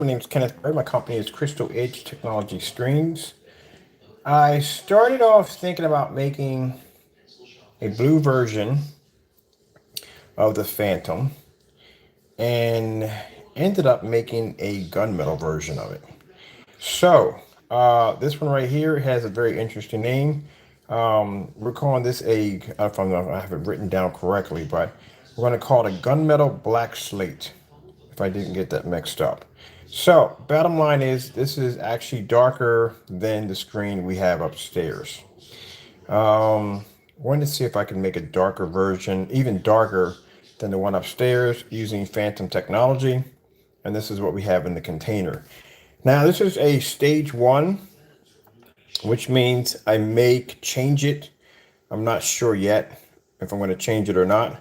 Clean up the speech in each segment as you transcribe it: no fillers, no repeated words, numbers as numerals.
My name is Kenneth Bird. My company is Crystal Edge Technology Streams. I started off thinking about making a blue version of the Phantom and ended up making a gunmetal version of it. So, this one right here has a very interesting name. We're calling this a, if I have it written down correctly, but we're going to call it a gunmetal black slate, if I didn't get that mixed up. So, bottom line is, this is actually darker than the screen we have upstairs. Wanted to see if I can make a darker version, even darker than the one upstairs, using Phantom technology. And this is what we have in the container. Now, this is a stage one, which means I may change it. I'm not sure yet if I'm going to change it or not.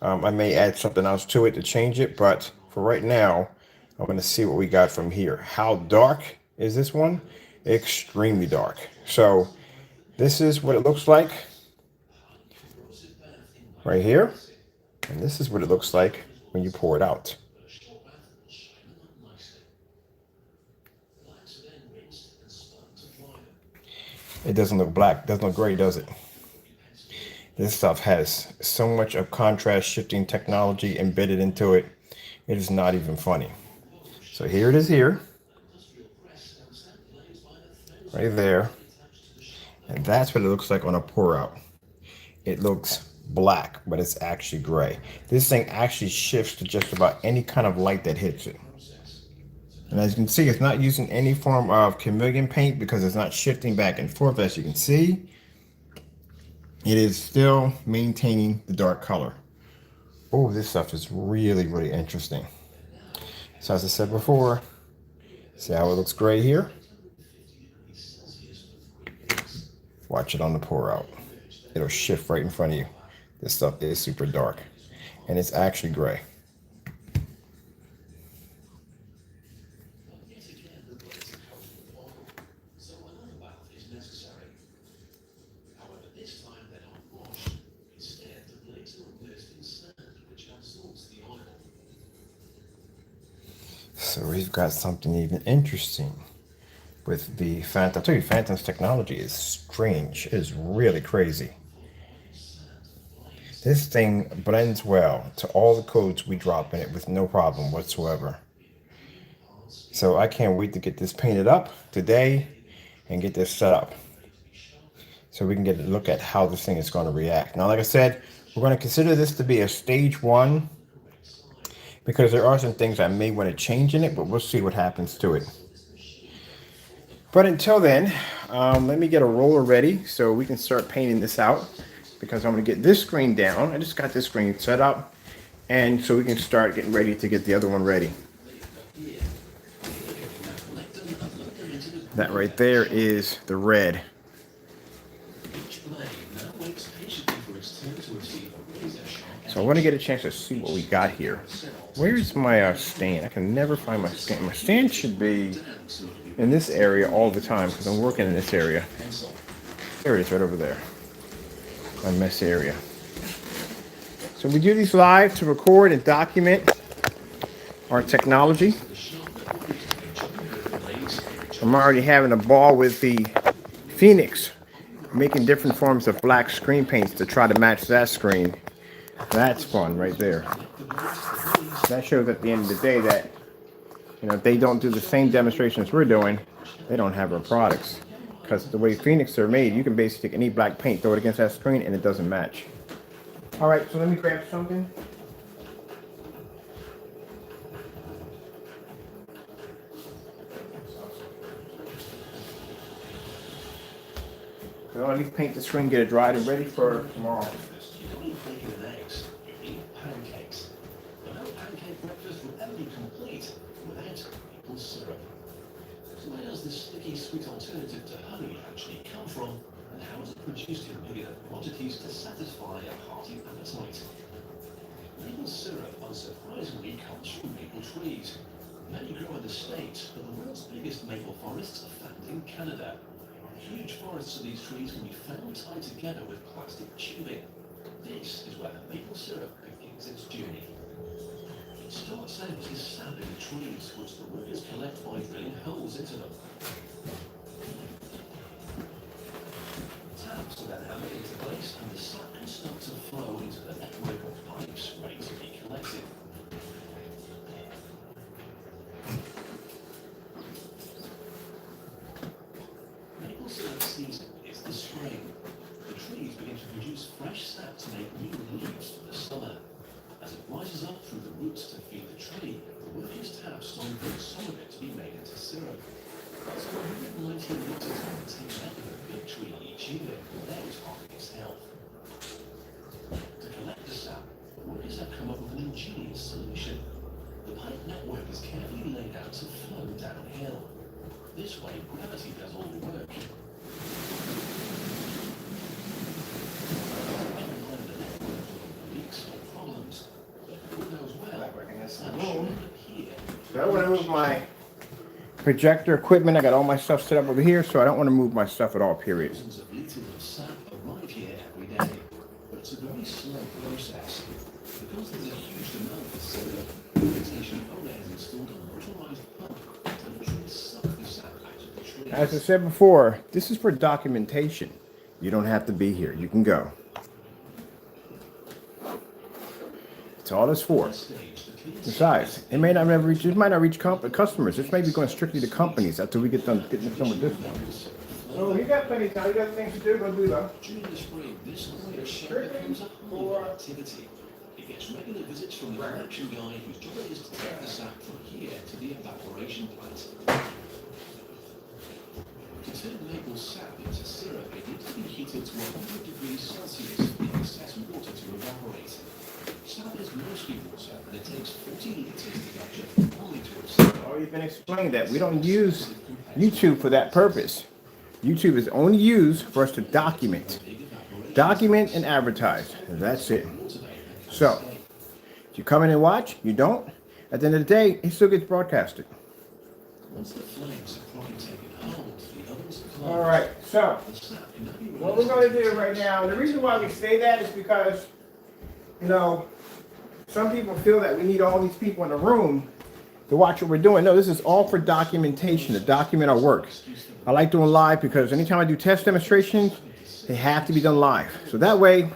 I may add something else to it to change it, but for right now, I'm going to see what we got from here. How dark is this one? Extremely dark. So this is what it looks like right here. And this is what it looks like when you pour it out. It doesn't look black, doesn't look gray, does it? This stuff has so much of contrast shifting technology embedded into it. It is not even funny. So here it is here. Right there. And that's what it looks like on a pour out. It looks black, but it's actually gray. This thing actually shifts to just about any kind of light that hits it. And as you can see, it's not using any form of chameleon paint because it's not shifting back and forth. As you can see, it is still maintaining the dark color. Oh, this stuff is really, really interesting. So as I said before, see how it looks gray here? Watch it on the pour out. It'll shift right in front of you. This stuff is super dark, and it's actually gray. So we've got something even interesting with the Phantom. I'll tell you, Phantom's technology is strange. It is really crazy. This thing blends well to all the codes we drop in it with no problem whatsoever. So I can't wait to get this painted up today and get this set up so we can get a look at how this thing is going to react. Now, like I said, we're going to consider this to be a stage one because there are some things I may want to change in it, but we'll see what happens to it. But until then, let me get a roller ready so we can start painting this out, because I'm going to get this screen down. I just got this screen set up, and so we can start getting ready to get the other one ready. That right there is the red. So I want to get a chance to see what we got here. Where's my stand? I can never find my stand. My stand should be in this area all the time because I'm working in this area. There it is, right over there. My mess area. So we do these live to record and document our technology. I'm already having a ball with the Phoenix, making different forms of black screen paints to try to match that screen. That's fun right there. That shows at the end of the day that, you know, if they don't do the same demonstrations we're doing, they don't have our products. Because the way Phoenix are made, you can basically take any black paint, throw it against that screen, and it doesn't match. All right, so let me grab something. So I'll at least paint the screen, get it dried and ready for tomorrow. Where does this sticky sweet alternative to honey actually come from, and how is it produced in big enough quantities to satisfy a hearty appetite? Maple syrup, unsurprisingly, comes from maple trees. Many grow in the States, but the world's biggest maple forests are found in Canada. Huge forests of these trees can be found tied together with plastic tubing. This is where the maple syrup begins its journey. Start samples is sap in the trees, which the workers collect by drilling holes into them. Taps are then hammered into place, and the sap can start to flow into the network of pipes ready to be collected. Maple syrup season is the spring. The trees begin to produce fresh sap to make new leaves for the summer. As it rises up through the roots to feed the tree, the workers tap some of it to be made into syrup. That's 119 litres of the take out of a big tree each year, that is part of its health. To collect the sap, the workers have come up with an ingenious solution. The pipe network is carefully laid out to flow downhill. This way, gravity does all the work. So I don't want to move my projector equipment. I got all my stuff set up over here, so I don't want to move my stuff at all, period. Thousands of litres of sap arrive here every day, but it's a very slow process. Because there's a huge demand for syrup, the plantation owner has installed a motorised pump to literally suck the sap out of the trees. As I said before, this is for documentation. You don't have to be here. You can go. That's all it's for. Besides, it might not reach customers. This may be going strictly to companies until we get done getting some with this one. Oh, you got plenty of time. You got things to do. Go do them. During the spring, this area becomes a hub of activity. It gets regular visits from the collection guy whose job it is to take the sap from here to the evaporation plant. To turn maple sap into syrup, it needs to be heated to 100 degrees Celsius for the excess water to evaporate. Sap is mostly water, and it takes 40 litres to capture 1 litre of syrup. Oh, you've been explained that. We don't use YouTube for that purpose. YouTube is only used for us to document. Document and advertise. That's it. So, if you come in and watch, you don't. At the end of the day, it still gets broadcasted. Once the flames have properly taken hold, the ovens are closed. All right, so what we're going to do right now, and the reason why we say that is because, you know, some people feel that we need all these people in the room to watch what we're doing. No, this is all for documentation, to document our work. I like doing live because anytime I do test demonstrations, they have to be done live. So that way,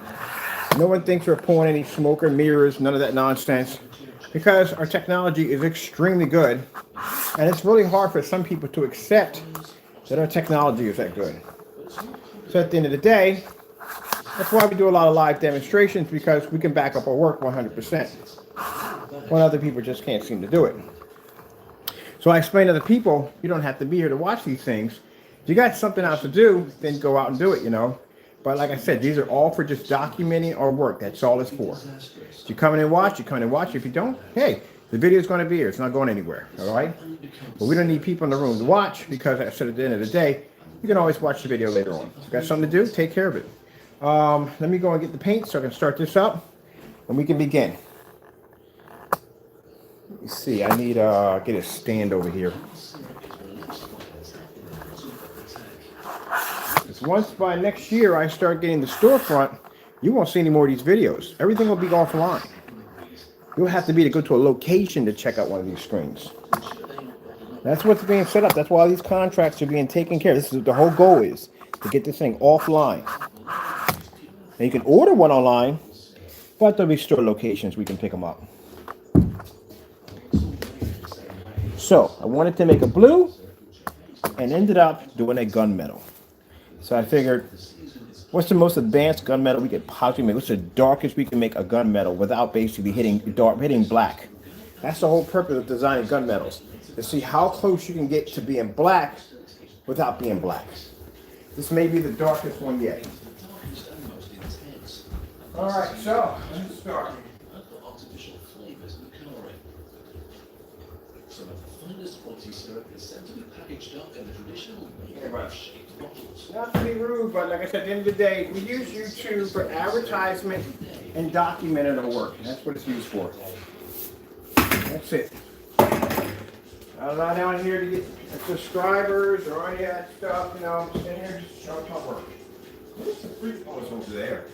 no one thinks we're pulling any smoke or mirrors, none of that nonsense, because our technology is extremely good. And it's really hard for some people to accept that our technology is that good. So at the end of the day, that's why we do a lot of live demonstrations, because we can back up our work 100%. When other people just can't seem to do it. So I explain to the people, you don't have to be here to watch these things. If you got something else to do, then go out and do it, you know. But like I said, these are all for just documenting our work. That's all it's for. If you come in and watch, you come in and watch. If you don't, hey, the video is going to be here. It's not going anywhere, all right? But we don't need people in the room to watch, because like I said, at the end of the day, you can always watch the video later on. If you got something to do, take care of it. Let me go and get the paint so I can start this up, and we can begin. Let me see, I need get a stand over here. Because once by next year I start getting the storefront, you won't see any more of these videos. Everything will be offline. You'll have to be to go to a location to check out one of these screens. That's what's being set up. That's why these contracts are being taken care of. This is the whole goal, is to get this thing offline. Now you can order one online, but there'll be store locations we can pick them up. So I wanted to make a blue and ended up doing a gunmetal. So I figured, what's the most advanced gunmetal we could possibly make? What's the darkest we can make a gunmetal without basically hitting black? That's the whole purpose of designing gunmetals, to see how close you can get to being black without being black. This may be the darkest one yet. All right, so let's start. Artificial flavors and coloring. Some of the finest quality syrup is said to be packaged up in the traditional shaped bottles. Not to be rude, but like I said, at the end of the day, we use YouTube for advertisement and documenting our work. That's what it's used for. That's it. I'm not down here to get subscribers or any of that stuff, you know. I'm sitting here just to show my work. What's the fruit balls over there?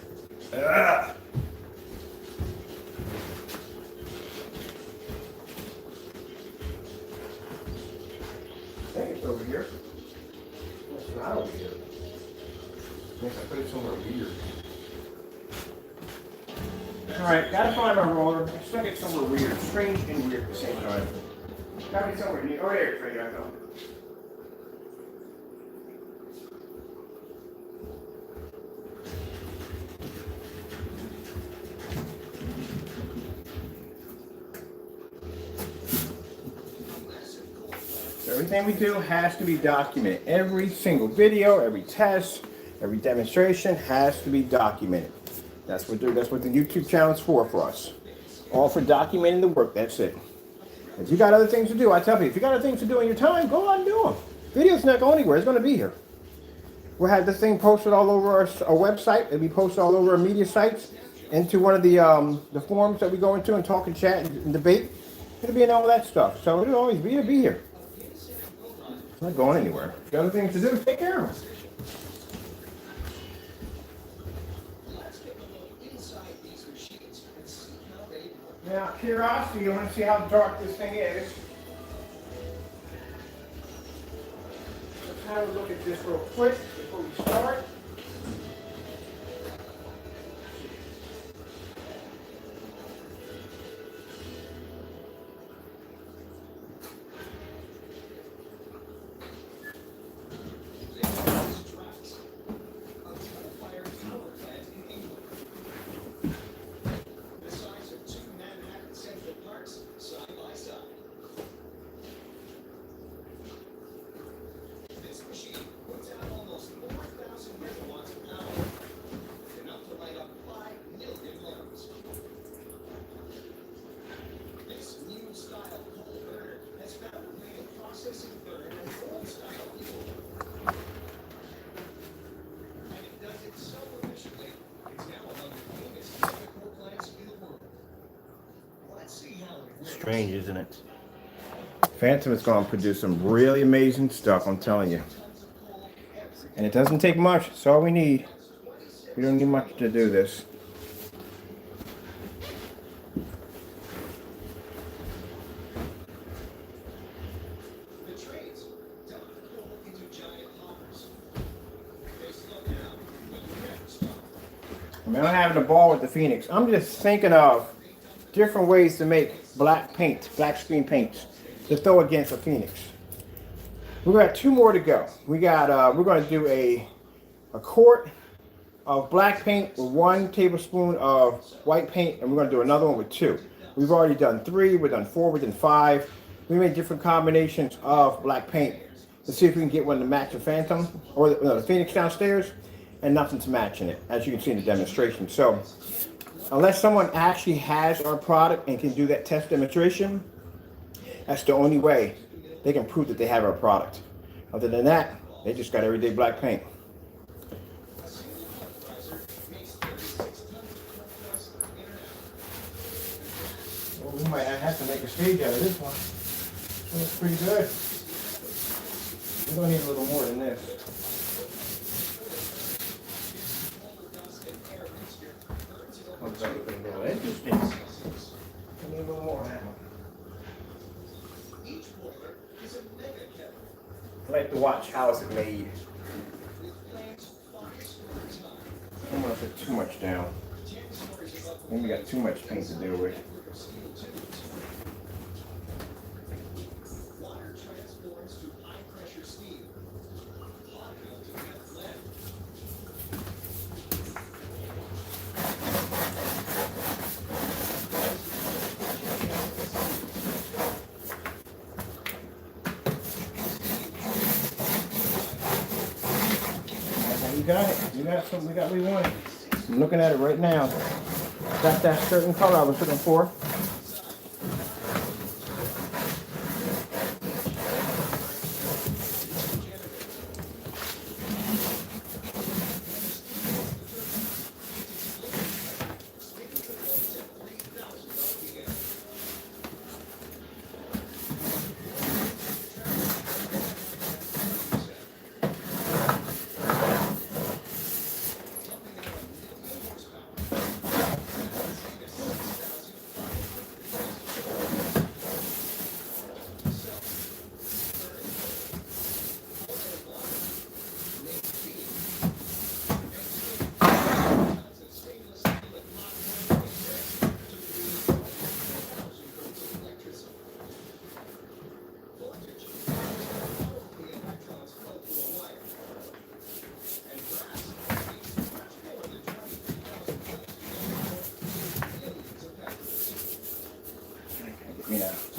It's over here. It's not over here. I guess I put it somewhere weird. Alright, gotta find my roller. I stuck it somewhere weird. Strange and weird at the same time. Gotta be somewhere near. Oh, there it's right here. I know. Everything we do has to be documented. Every single video, every test, every demonstration has to be documented. That's what the YouTube channel is for us. All for documenting the work, that's it. If you got other things to do, I tell people, if you got other things to do in your time, go out and do them. Video's not going anywhere, it's going to be here. We'll have this thing posted all over our website. It'll be posted all over our media sites, into one of the forums that we go into and talk and chat and debate. It'll be in all that stuff. So it'll always be, here. It's not going anywhere. If you got other things to do, take care of them. Now, curiosity, you want to see how dark this thing is. Let's have a look at this real quick before we start. Strange, isn't it? Phantom is going to produce some really amazing stuff, I'm telling you. And it doesn't take much. It's all we need. We don't need much to do this. I mean, I'm having a ball with the Phoenix. I'm just thinking of different ways to make black paint, black screen paints to throw against a Phoenix. We've got 2 more to go. We're going to do a quart of black paint with 1 tablespoon of white paint, and we're going to do another one with 2. We've already done 3, we've done 4, we've done 5. We made different combinations of black paint to see if we can get one to match the Phantom or the Phoenix downstairs, and nothing's matching it, as you can see in the demonstration. So unless someone actually has our product and can do that test demonstration, that's the only way they can prove that they have our product. Other than that, they just got everyday black paint. Well, we might have to make a stage out of this one. This one's pretty good. We're going to need a little more than this. Looks like it's a little interesting. We need a little more. I like to watch how is it made. I don't want to put too much down. Then we got too much paint to deal with. You got it. You got something. We got what we wanted. I'm looking at it right now. Got that certain color I was looking for.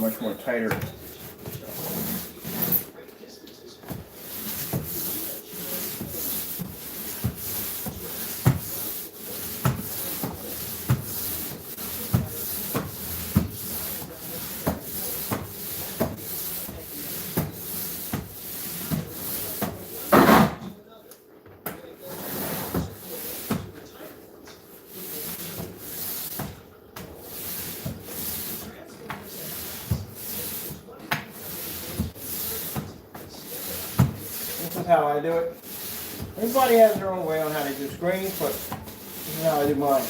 much more tighter. This is how I do it. Everybody has their own way on how to do screens, but this is how I do mine.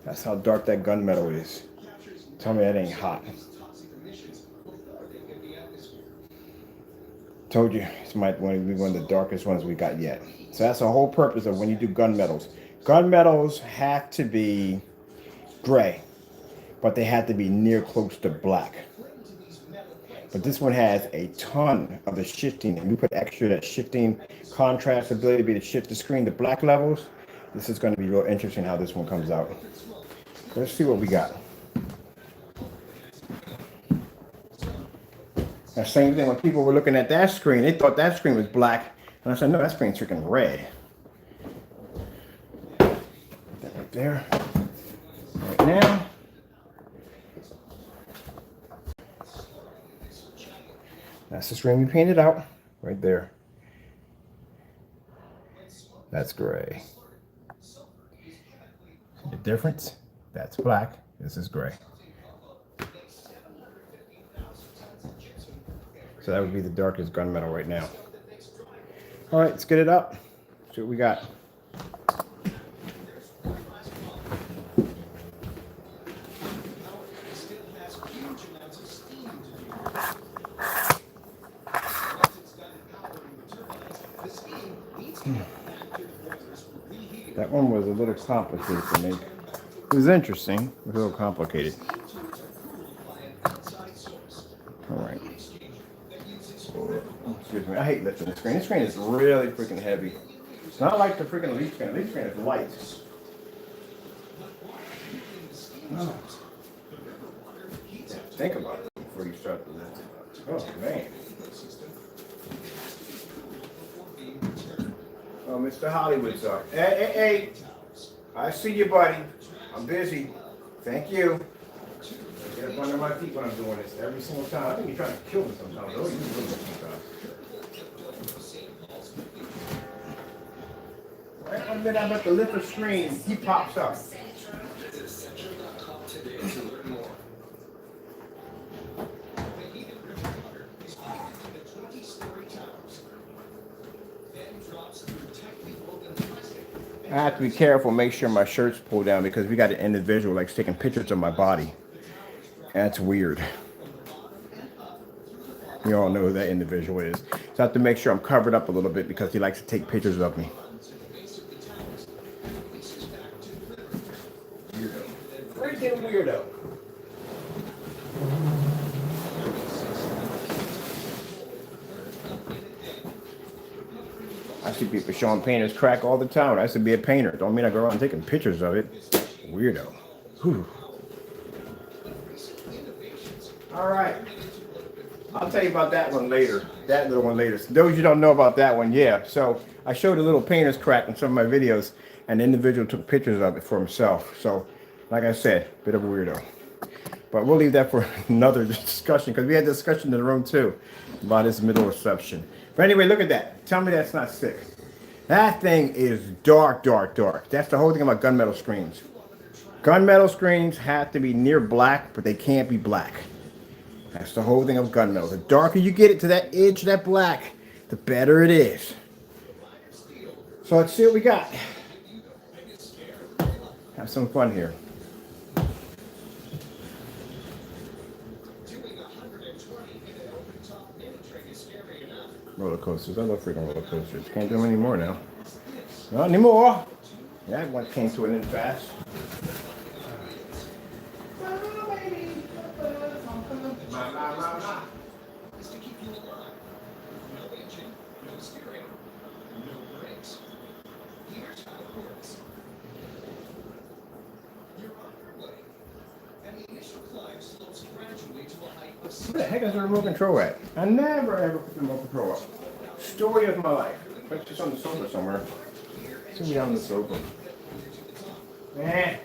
That's how dark that gunmetal is. Tell me that ain't hot. Told you, this might be one of the darkest ones we got yet. So that's the whole purpose of when you do gunmetals. Gunmetals have to be gray, but they have to be near close to black. But this one has a ton of the shifting, and we put extra that shifting contrast ability to shift the screen to black levels. This is going to be real interesting how this one comes out. Let's see what we got. That same thing when people were looking at that screen, they thought that screen was black. And I said, no, that screen's freaking red. Put that right there. Right now. That's the screen we painted out. Right there. That's gray. See the difference? That's black. This is gray. So that would be the darkest gunmetal right now. All right, let's get it up. See what we got. That one was a little complicated to make. It was interesting, it was a little complicated. All right. Excuse me, I hate lifting the screen. This screen is really freaking heavy. It's not like the freaking Elite screen. The Elite screen is light. Oh. Think about it before you start to lift it. Oh, man. Oh, Mr. Hollywood's up. Hey. I see you, buddy. I'm busy. Thank you. I get up under my feet when I'm doing this every single time. I think you're trying to kill me sometimes. Oh, you really sometimes. Right one minute I'm about to lift the screen, he pops up. I have to be careful, make sure my shirt's pulled down because we got an individual like taking pictures of my body. That's weird. You all know who that individual is. So I have to make sure I'm covered up a little bit because he likes to take pictures of me. Weirdo. Freaking weirdo. I see people showing painters crack all the time. I used to be a painter. Don't mean I go around taking pictures of it. Weirdo. Whew. All right. I'll tell you about that one later. That little one later. So those you don't know about that one, yeah. So I showed a little painter's crack in some of my videos, and the individual took pictures of it for himself. So, like I said, bit of a weirdo. But we'll leave that for another discussion because we had a discussion in the room too about this middle reception. But anyway, look at that. Tell me that's not sick. That thing is dark, dark, dark. That's the whole thing about gunmetal screens. Gunmetal screens have to be near black, but they can't be black. That's the whole thing of gunmetal. The darker you get it to that edge, that black, the better it is. So let's see what we got. Have some fun here. Roller coasters. I love freaking roller coasters. Can't do them anymore now. Not anymore. That one came to an end fast. heck is the remote control at? I never ever put the remote control up. Story of my life. It's just on the sofa somewhere. It's gonna be on the sofa. Man.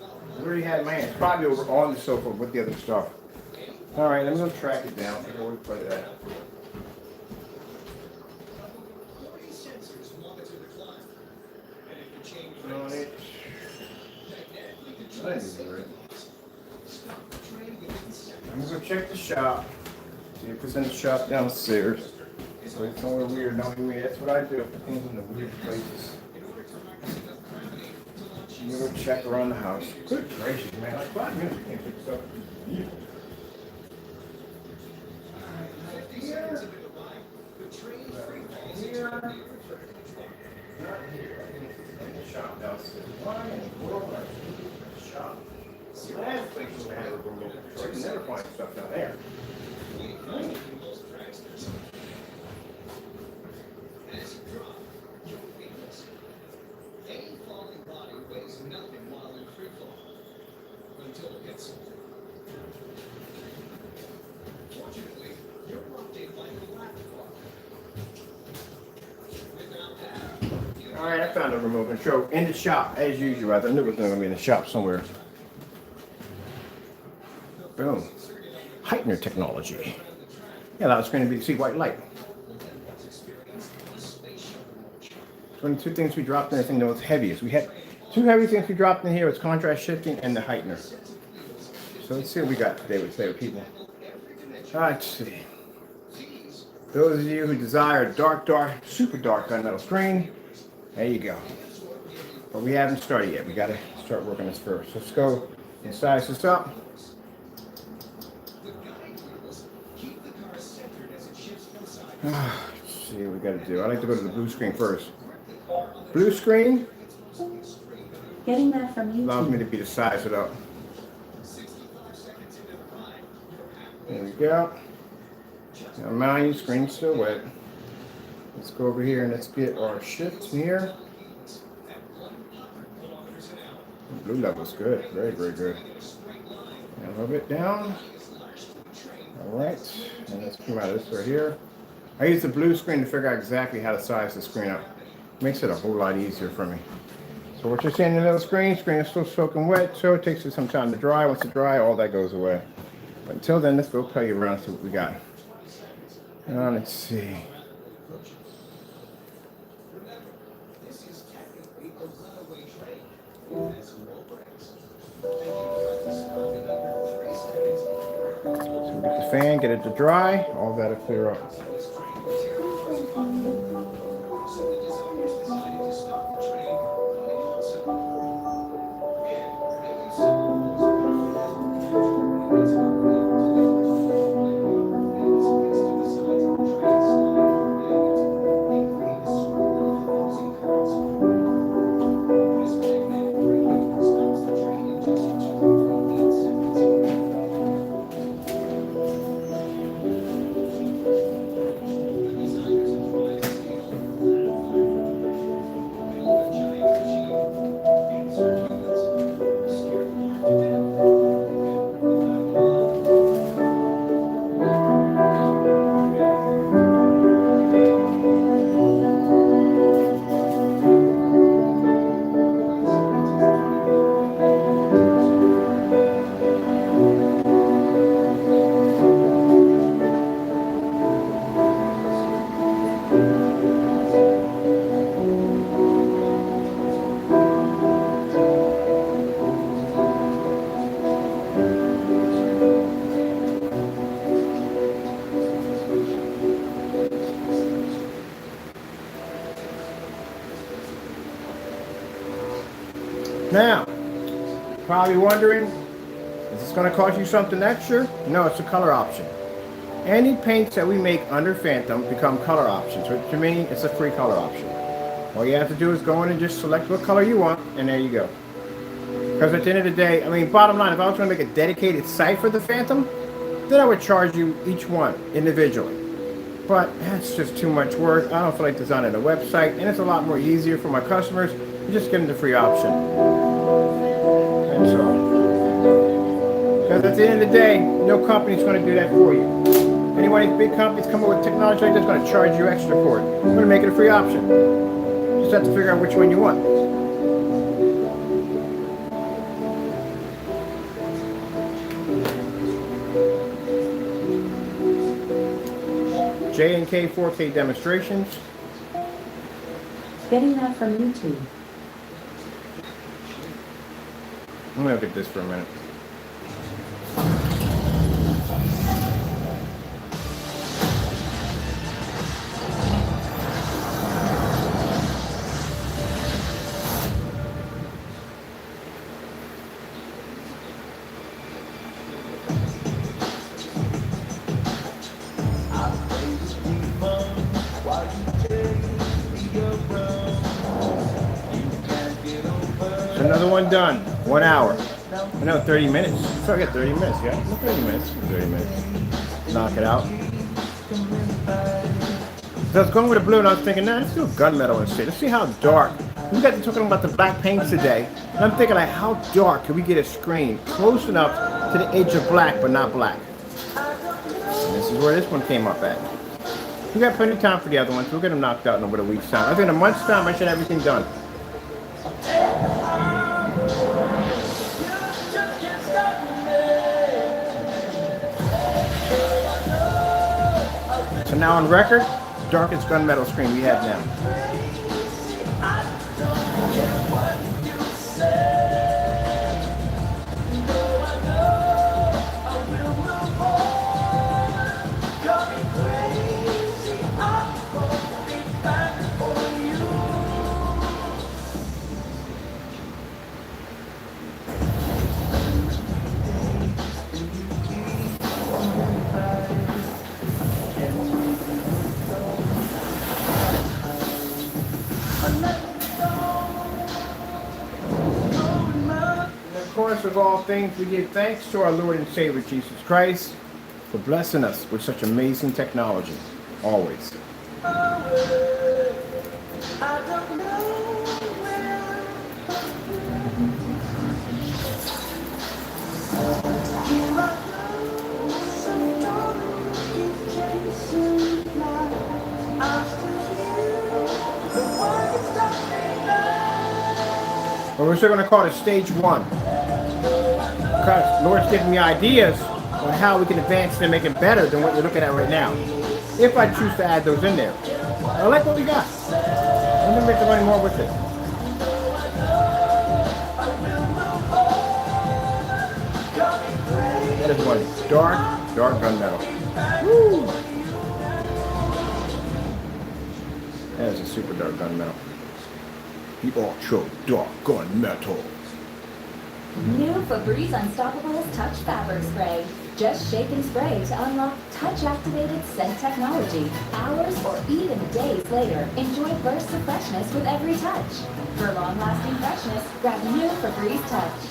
I already had mine. It's probably over on the sofa with the other stuff. Alright, let me go track it down. Where we put it at. On it. I'm gonna go check the shop. See if it's in the shop downstairs. So it's somewhere weird, knowing me. That's what I do. Things in the weird places. I'm gonna go check around the house. Good gracious, man. Like 5 minutes, we can't pick stuff. Yeah. Here. Not here. In the shop downstairs. Why in the world are you in the shop? Last place we had a remote control. You never find stuff down there. Alright, I found a remote control in the shop, as usual. I knew it was going to be in the shop somewhere. Boom. Heightener technology. Yeah, that was going to be to see white light. 22 things we dropped in. I think the most heaviest. We had 2 heavy things we dropped in here. It's contrast shifting and the heightener. So let's see what we got today with people. Let's see. Those of you who desire a dark, super dark gunmetal screen, there you go. But we haven't started yet. We got to start working this first. Let's go and size this up. Let's see what we got to do. I like to go to the blue screen first. Blue screen Getting that from you. allows me to size it up. There we go. Now my screen's still wet. Let's go over here and let's get our shift here. The blue level's good. Very, very good. And a little bit down. Alright. And let's come out of this right here. I use the blue screen to figure out exactly how to size the screen up. Makes it a whole lot easier for me. So what you're seeing in the little screen is still soaking wet, so it takes it some time to dry. Once it dry, all that goes away. But until then, let's go play around and see what we got. Let's see. So we get the fan, get it to dry, all that'll clear up. Now, probably wondering, is this going to cost you something extra? No, it's a color option. Any paints that we make under Phantom become color options, which to me, it's a free color option. All you have to do is go in and just select what color you want, and there you go. Because at the end of the day, I mean, bottom line, if I was going to make a dedicated site for the Phantom, then I would charge you each one individually. But that's just too much work. I don't feel like designing a website, and it's a lot more easier for my customers. You just give them the free option. And so, because Because at the end of the day, no company's going to do that for you. Anyone, these big companies come up with technology like this, going to charge you extra for it. We're going to make it a free option. You just have to figure out which one you want. J&K 4K demonstrations. Getting that from YouTube. I'm going to look at this for a minute. Another one done. 1 hour. I know, 30 minutes. So I got 30 minutes, yeah? 30 minutes. 30 minutes. Knock it out. So I was going with the blue and I was thinking, nah, let's do a gunmetal instead. Let's see how dark. We got to talking about the black paints today. And I'm thinking, like, how dark can we get a screen close enough to the edge of black, but not black? And this is where this one came up at. We got plenty of time for the other ones. We'll get them knocked out in about a week's time. I think in a month's time, I should have everything done. So now on record, darkest gunmetal screen we have now. Of course, of all things, we give thanks to our Lord and Savior Jesus Christ for blessing us with such amazing technology, always. But we're still going to call it stage 1. Because Lord's giving me ideas on how we can advance it and make it better than what you're looking at right now. If I choose to add those in there. I like what we got. I'm going to make the money more with it. That is one dark gunmetal. Woo! That is a super dark gunmetal. The ultra dark gunmetal. New Febreze Unstoppables Touch Fabric Spray. Just shake and spray to unlock touch-activated scent technology. Hours or even days later, enjoy bursts of freshness with every touch. For long-lasting freshness, grab new Febreze Touch.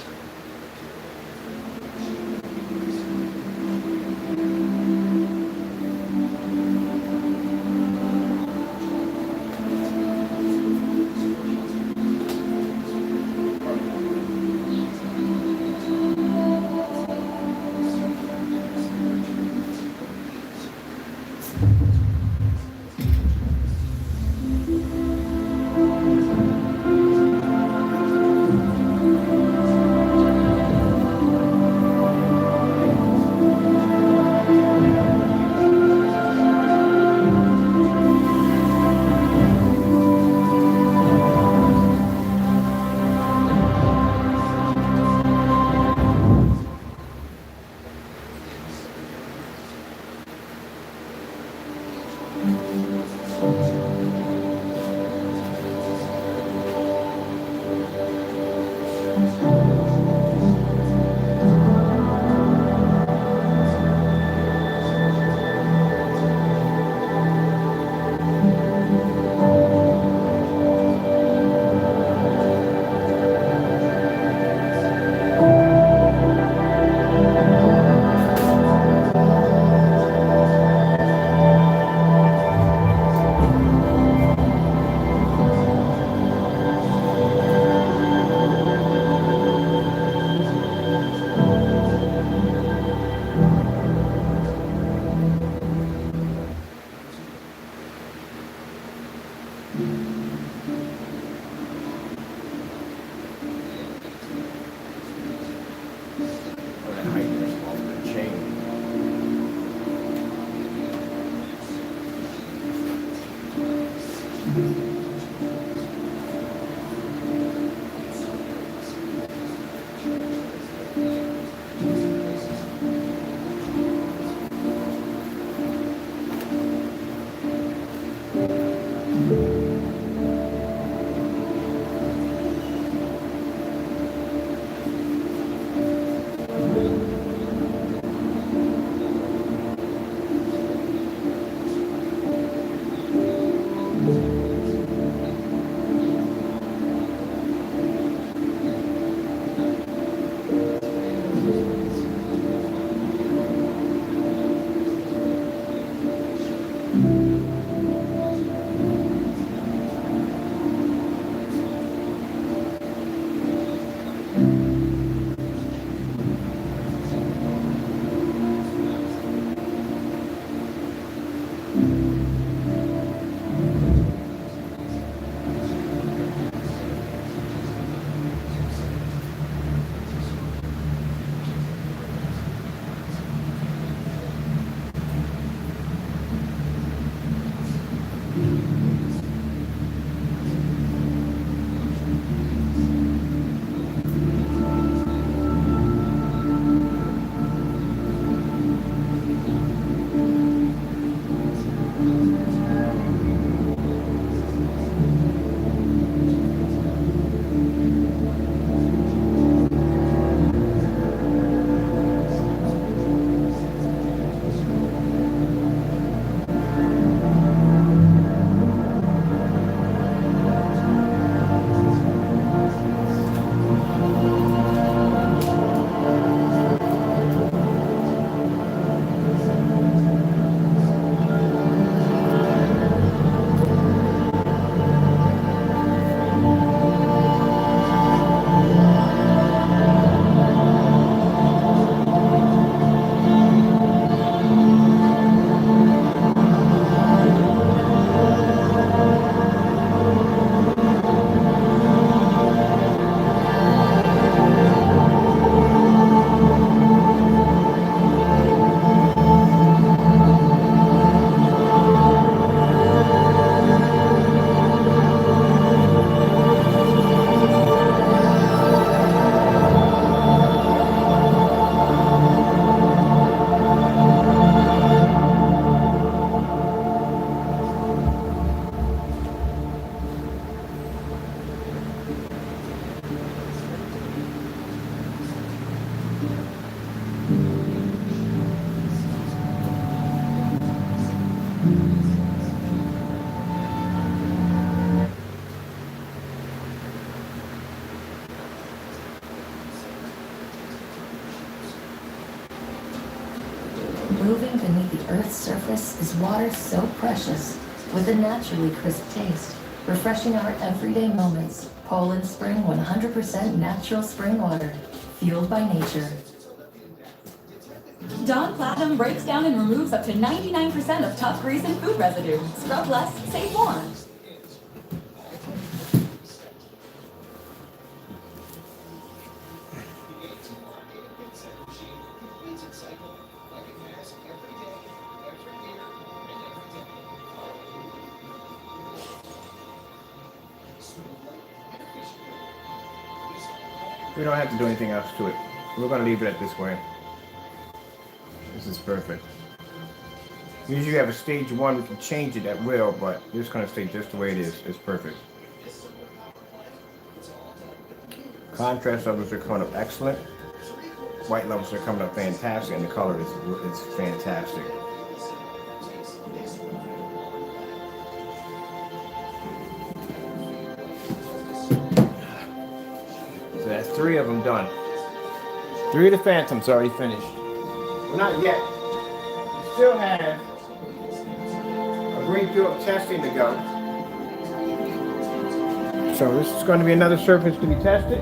Oh, that height is off the chain. Moving beneath the Earth's surface is water so precious, with a naturally crisp taste, refreshing our everyday moments. Poland Spring 100% natural spring water, fueled by nature. Dawn Platinum breaks down and removes up to 99% of tough grease and food residue. Scrub less, save more. We don't have to do anything else to it. We're going to leave it at this way. This is perfect. Usually you have a stage 1, we can change it at will, but it's going to stay just the way it is. It's perfect. Contrast levels are coming up excellent. White levels are coming up fantastic, and the color is fantastic. So that's 3 of them done. 3 of the Phantoms already finished. Well, not yet. We still have a greenfield testing to go. So this is going to be another surface to be tested.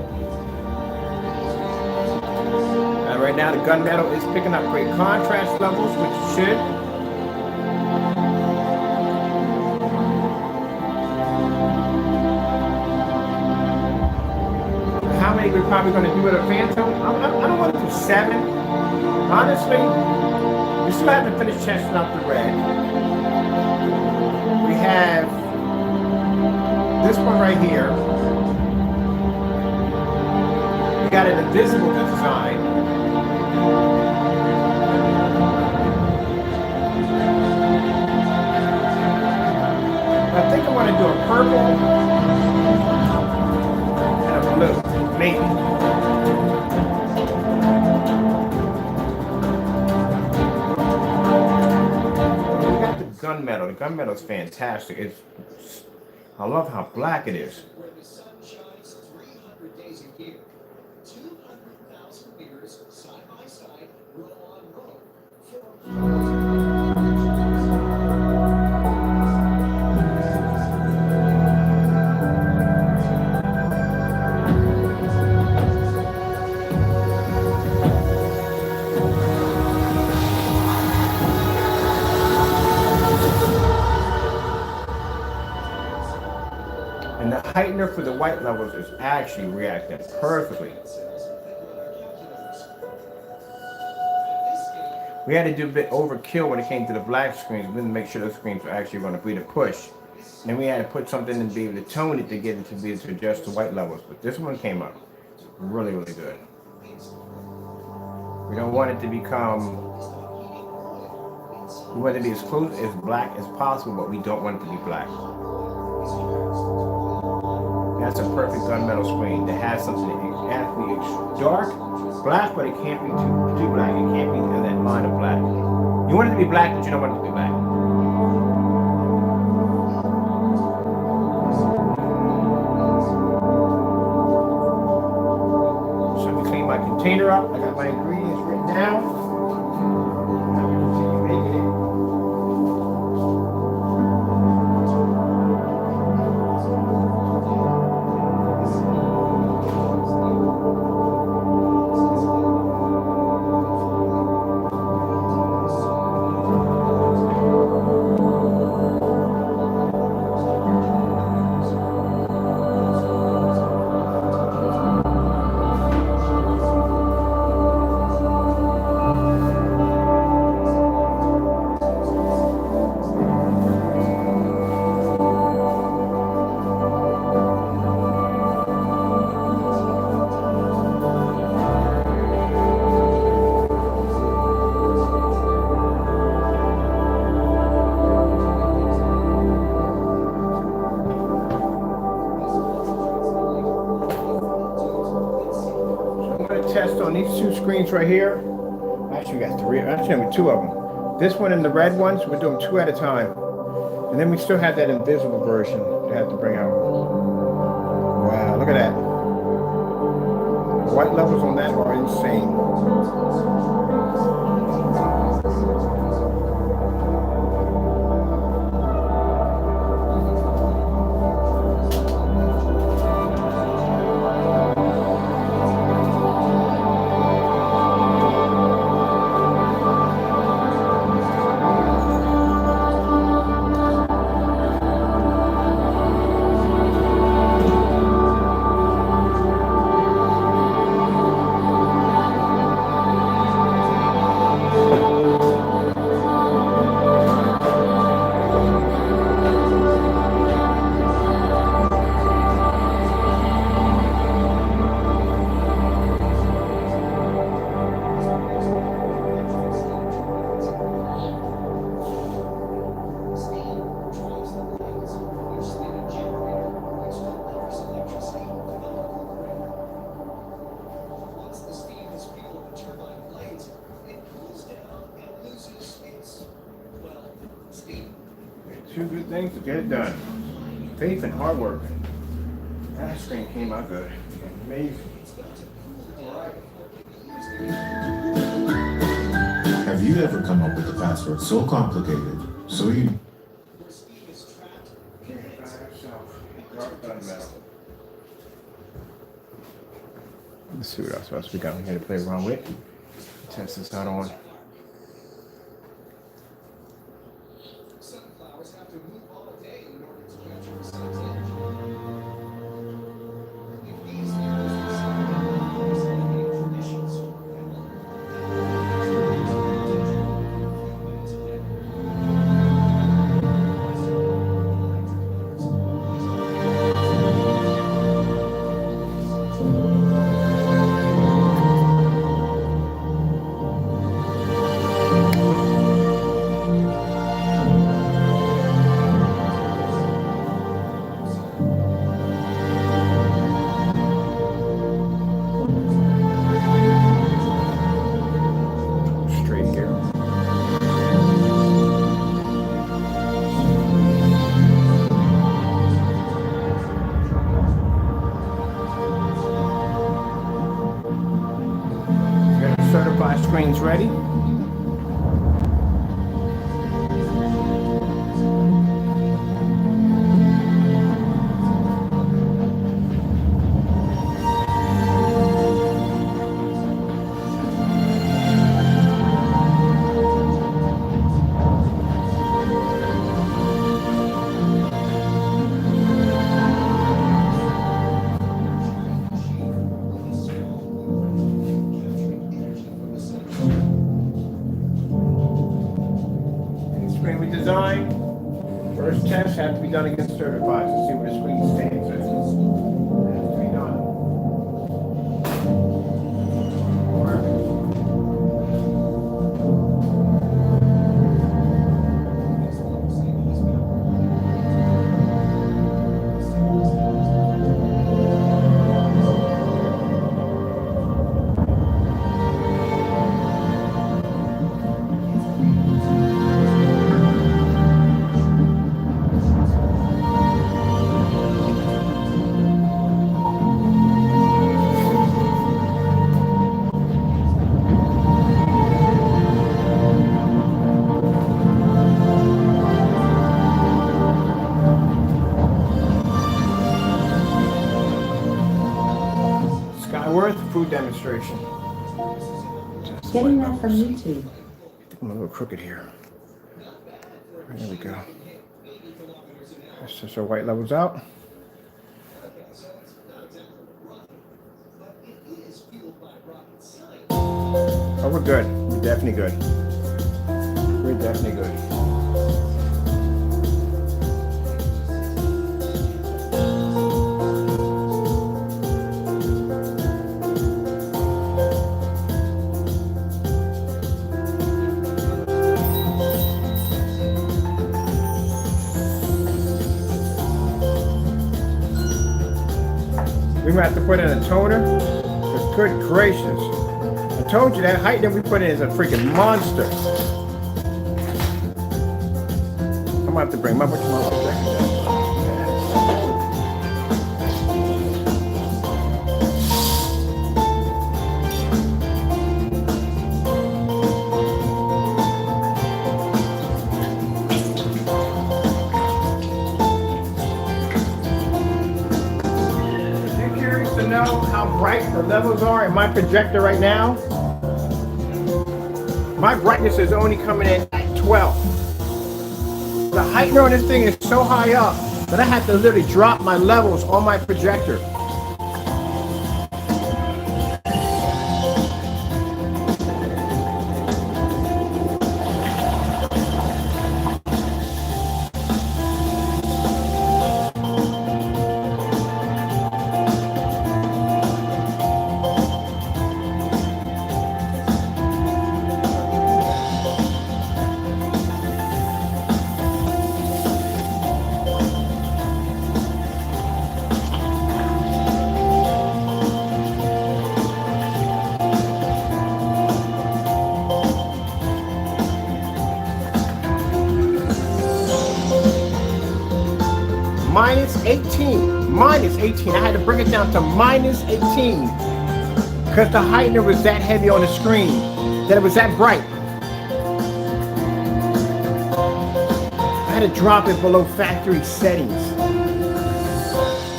And right now the gunmetal is picking up great contrast levels, which it should. many we're probably going to do with a Phantom. I don't want to do 7. Honestly, we still haven't finished testing out the red. We have this one right here. We got an invisible design. I think I want to do a purple and a blue, maybe. We got the gunmetal. The gunmetal is fantastic. I love how black it is. Where the sun shines 300 days a year. 200,000 mirrors side by side, row on row. And the heightener for the white levels is actually reacting perfectly. We had to do a bit overkill when it came to the black screens. We didn't make sure those screens were actually going to be the push. And then we had to put something in to be able to tone it to get it to be able to adjust the white levels. But this one came up really, really good. We don't want it to become, we want it to be as close as black as possible, but we don't want it to be black. That's a perfect gunmetal screen that has something. It has to be dark, black, but it can't be too black. It can't be in that line of black. You want it to be black, but you don't want it to be black. So let me clean my container up. I got my ingredients written down. Now we continue making it. Test on these two screens right here. Actually, we got 3. Actually, we 2 of them. This one and the red ones, we're doing 2 at a time. And then we still have that invisible version to have to bring out. Wow, look at that. The white levels on that are insane. Two good things to get it done. Faith and hard work. That screen came out good. Amazing. Have you ever come up with a password so complicated, so you... Let's see what else we got here to play around with. Test this out on. Sunflowers have to move all day in order to capture the sun's energy. If these mirrors were screen's ready. Screen we designed. First test has to be done against certified to see where the screen stands. It has to be done. Food demonstration. Getting that from YouTube. I think I'm a little crooked here. There we go. Let's just our white levels out. Oh, we're good. We're definitely good. We're definitely good. We might have to put in a toner. But good gracious. I told you that height that we put in is a freaking monster. I'm gonna have to bring my projector. The levels are in my projector right now. My brightness is only coming in at 12. The heightener on this thing is so high up that I have to literally drop my levels on my projector. Minus 18. I had to bring it down to minus 18 because the heightener was that heavy on the screen that it was that bright. I had to drop it below factory settings.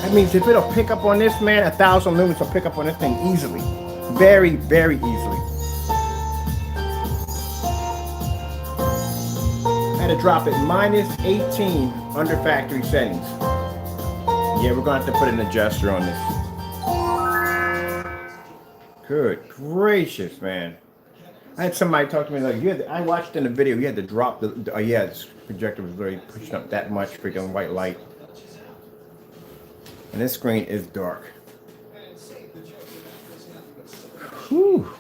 That means if it'll pick up on this, man, 1,000 lumens will pick up on this thing easily. Very, very easily. I had to drop it minus 18 under factory settings. Yeah, we're going to have to put an adjuster on this. Good gracious, man. I had somebody talk to me like, I watched in the video, you had to drop the yeah, this projector was really pushing up that much freaking white light. And this screen is dark. Whew.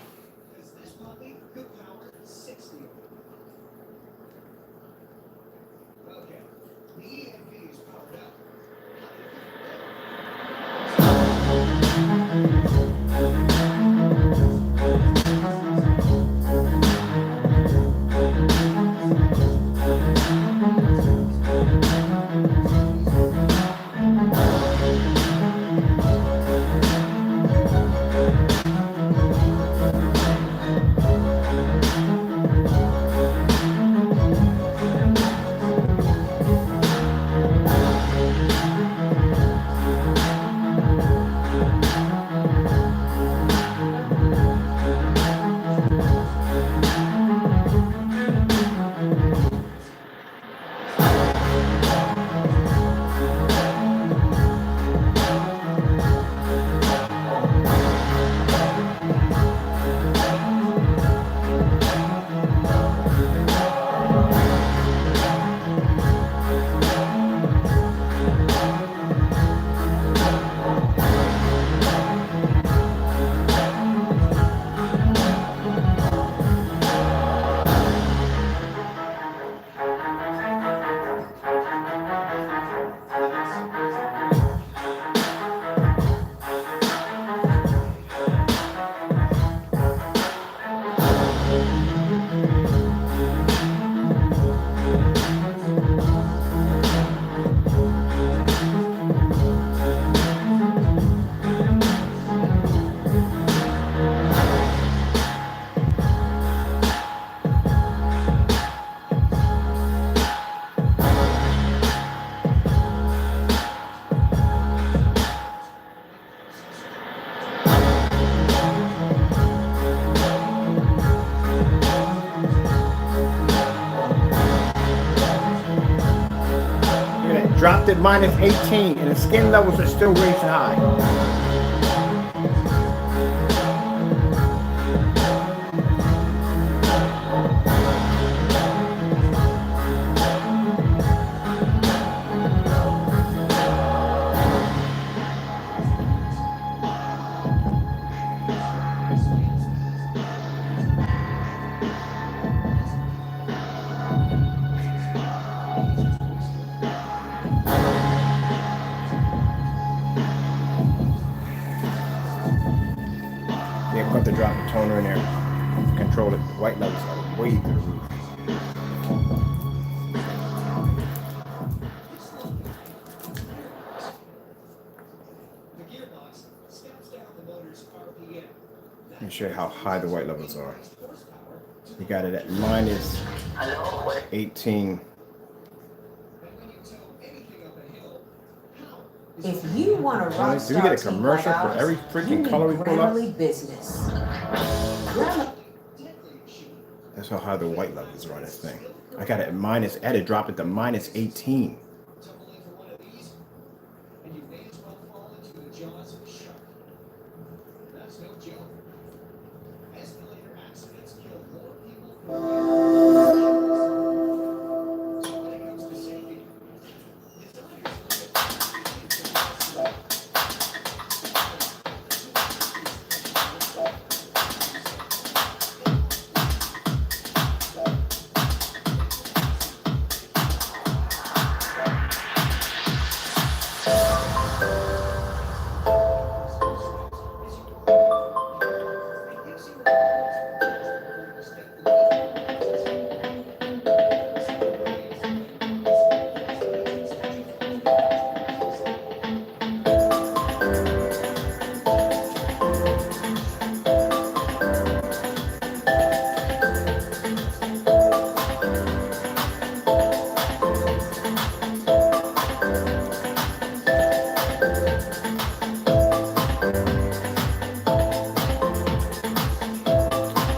dropped it -18, and the skin levels are still racing high. Yeah, I'm going to drop the toner in there. Control it. The white levels are way through the roof. Let me show you how high the white levels are. You got it at -18. If you want a rock Do we get a commercial for every freaking color we pull up? Business. That's how high the white levels are on this thing. I got it at minus, I had to drop it to -18.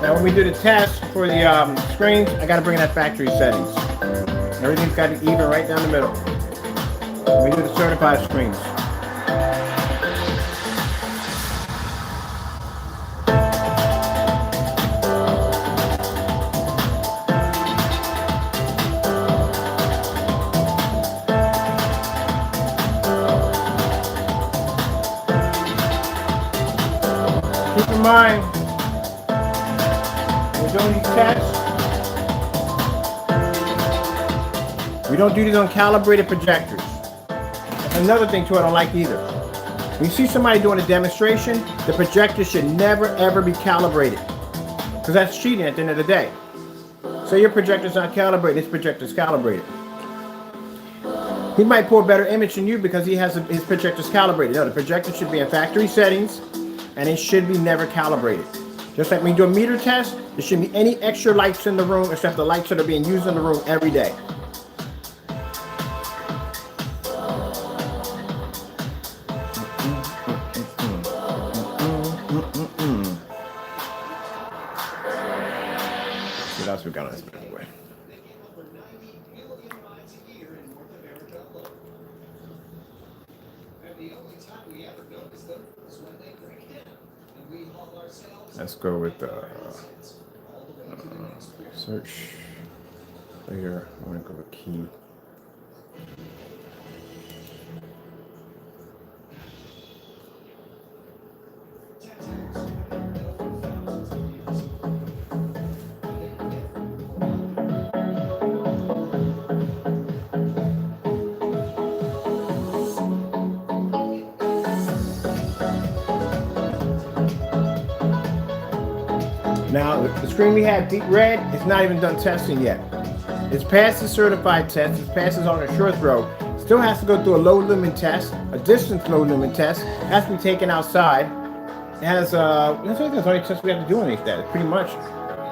Now when we do the test for the screens, I got to bring in that factory settings. Everything's got to be even right down the middle. When we do the certified screens. Keep in mind, doing these tests, we don't do these on calibrated projectors. That's another thing too I don't like either. When you see somebody doing a demonstration, the projector should never ever be calibrated, because that's cheating at the end of the day. So your projector's not calibrated, his projector's calibrated. He might pull a better image than you because he has his projector's calibrated. No, the projector should be in factory settings, and it should be never calibrated. Just like when you do a meter test, there shouldn't be any extra lights in the room except the lights that are being used in the room every day. What else we got on this bad boy? Let's go with the search layer. I'm going to go with key. Now, the screen we have deep red, it's not even done testing yet. It's past the certified test, it's past on a short throw. Still has to go through a low lumen test, a distance low lumen test. It has to be taken outside. It has, that's the only test we have to do on these days, pretty much.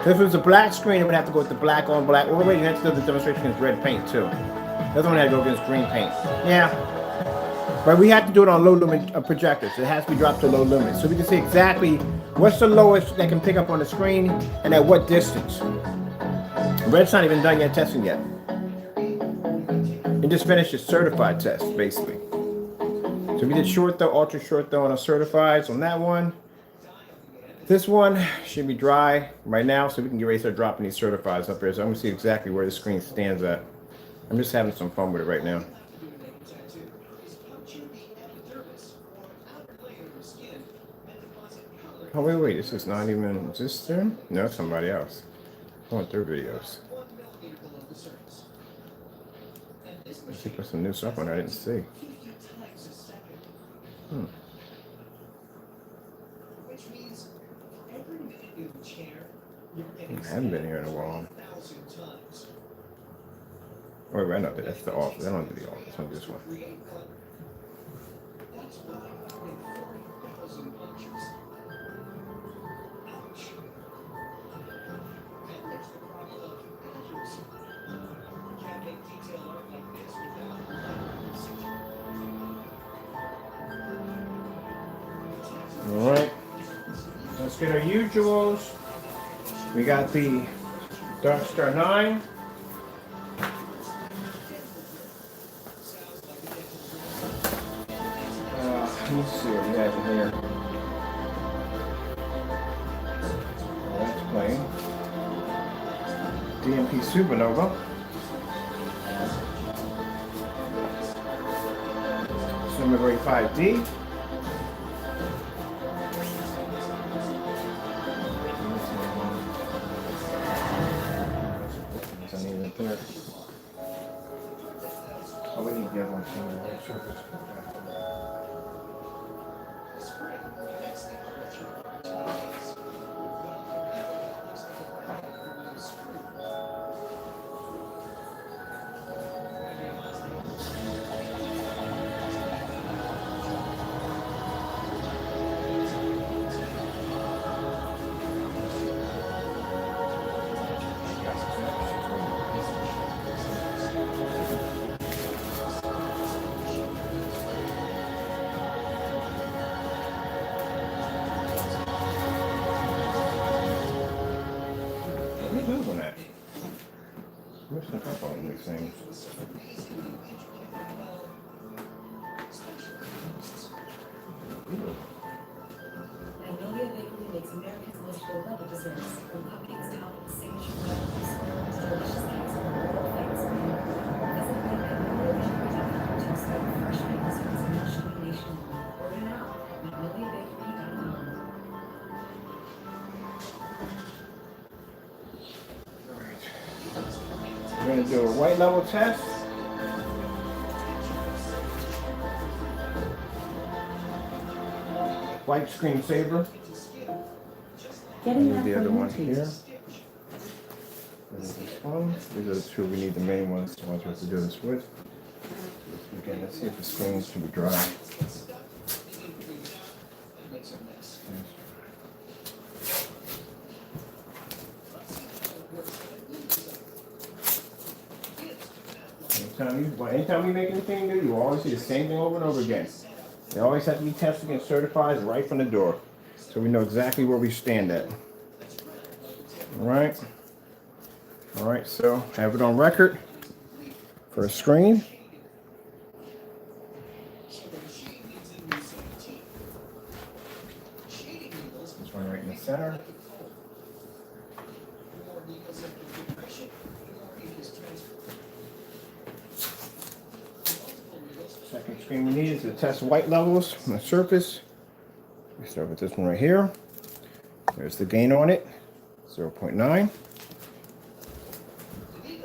If it was a black screen, it would have to go with the black on black. Or wait, you have to do the demonstration against red paint too. That's one had to go against green paint. Yeah. But we have to do it on low lumen projectors. It has to be dropped to low lumen. So we can see exactly what's the lowest that can pick up on the screen and at what distance. Red's not even done yet testing yet. and just finish the certified test, basically. So we did short throw, ultra short throw on a certified. So on that one, this one should be dry right now, so we can get ready to start dropping these certifieds up here. So I'm gonna see exactly where the screen stands at. I'm just having some fun with it right now. Oh wait, this is not even, is this them? No, it's somebody else. I want their videos. Let's see, put some new stuff on I didn't see. I haven't been here in a while. Wait, no, that's the office. I don't do the office. I do this one. All right, let's get our usuals. We got the Dark Star 9. Let's see what we have in here. That's plain. DMP Supernova. Number 5D. Oh, we need the other one too. Missing a couple of these things. Magnolia Bakery makes America's most beloved desserts, from cupcakes topped with signature melodies to delicious cakes from world famous brands. Visit magnoliabakery.com to discover fresh baked desserts and lunch shipping nationwide. Order now at magnoliabakery.com. We're going to do a white level test. White screensaver. Getting that The other from one YouTube. here. This one. These are the two we need, the main ones, the ones we have to do this with. Again, let's see if the screens can be dry. Anytime we make anything new, you always see the same thing over and over again. They always have to be tested and certified right from the door, so we know exactly where we stand at. All right. All right, so have it on record for a screen. This one right in the center. Second screen we need is to test white levels on the surface. We start with this one right here. There's the gain on it, 0.9.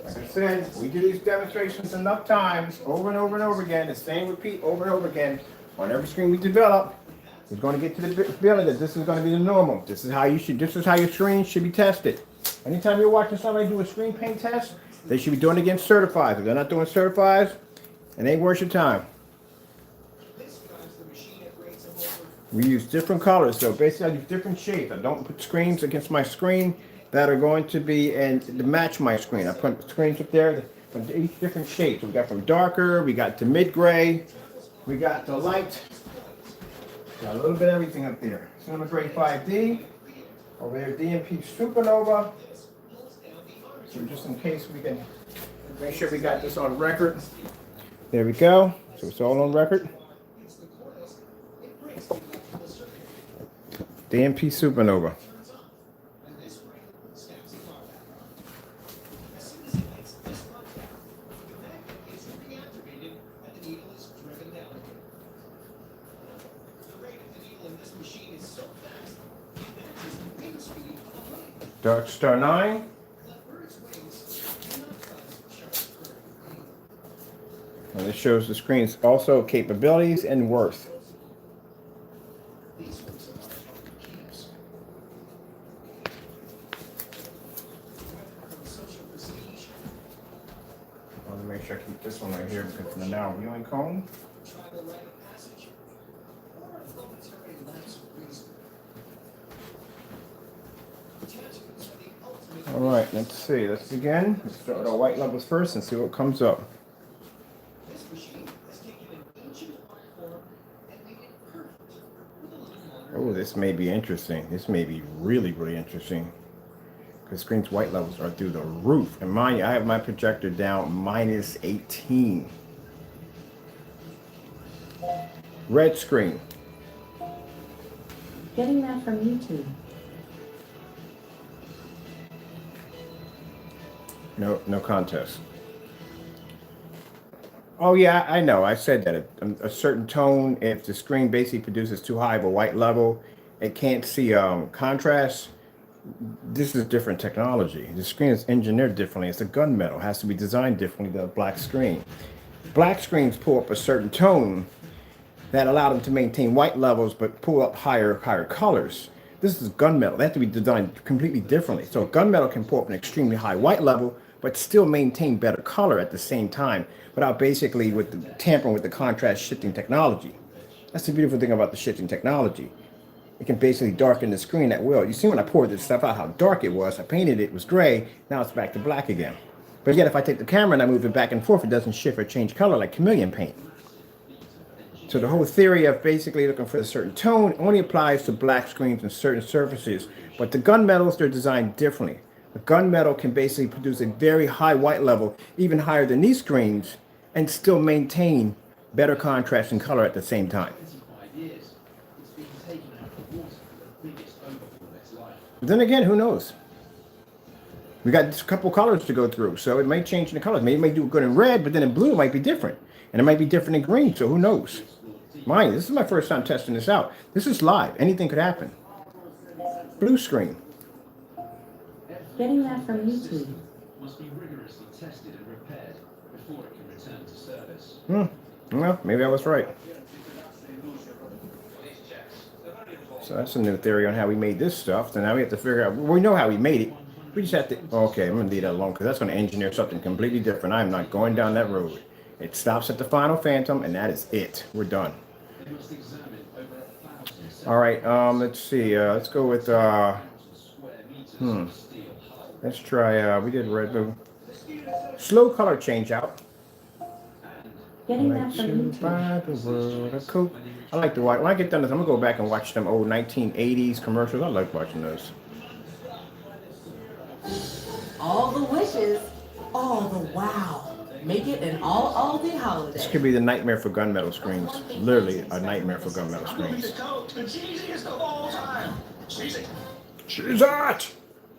Like I said, we do these demonstrations enough times, over and over and over again, the same repeat over and over again. On every screen we develop, we're going to get to the feeling that this is going to be the normal. This is how your screen should be tested. Anytime you're watching somebody do a screen paint test, they should be doing it against certifieds. If they're not doing certifieds, it ain't worth your time. We use different colors, so basically I use different shades. I don't put screens against my screen that are going to be and to match my screen. I put screens up there from each different shades. We got from darker, we got to mid-gray, we got the light. Got a little bit of everything up there. Cinema Gray 5D. Over there, DMP Supernova. So just in case we can make sure we got this on record. There we go. So it's all on record. DMP supernova. Dark Star 9. And this shows the screen's also capabilities and worth. I want to make sure I keep this one right here because it's now viewing cone. All right, let's see. Let's begin. Let's start with our white levels first and see what comes up. Oh, this may be interesting. This may be really, really interesting. Because screen's white levels are through the roof. And mind you, I have my projector down minus 18. Red screen. Getting that from YouTube. No contest. Oh yeah, I know. I said that a certain tone, if the screen basically produces too high of a white level, it can't see contrast. This is different technology. The screen is engineered differently. It's a gunmetal. It has to be designed differently than a black screen. Black screens pull up a certain tone that allow them to maintain white levels but pull up higher colors. This is gunmetal. They have to be designed completely differently. So gunmetal can pull up an extremely high white level but still maintain better color at the same time without basically tampering with the contrast shifting technology. That's the beautiful thing about the shifting technology. It can basically darken the screen at will. You see when I poured this stuff out how dark it was. I painted it, it was gray. Now it's back to black again. But yet if I take the camera and I move it back and forth, it doesn't shift or change color like chameleon paint. So the whole theory of basically looking for a certain tone only applies to black screens and certain surfaces. But the gunmetals, they're designed differently. The gunmetal can basically produce a very high white level, even higher than these screens, and still maintain better contrast and color at the same time. But then again, who knows? We got a couple colors to go through, so it might change in the colors. Maybe it might do good in red, but then in blue it might be different. And it might be different in green, so who knows? Mind you, this is my first time testing this out. This is live. Anything could happen. Blue screen. Getting that from YouTube. Must be rigorously tested and repaired before it can return to service. Well, maybe I was right. So that's a new theory on how we made this stuff. So now we have to figure out, we know how we made it. We just have to, okay, I'm going to leave that alone because that's going to engineer something completely different. I'm not going down that road. It stops at the final phantom and that is it. We're done. All right, let's see. Let's go with, let's try, we did red blue. Slow color change out. Getting that from YouTube. I like the white. When I get done with this, I'm gonna go back and watch them old 1980s commercials. I like watching those. All the wishes, all the wow. Make it an all-day holiday. This could be the nightmare for gunmetal screens. Literally a nightmare for gunmetal screens. The cheesiest of all time. Cheesy. Cheese it!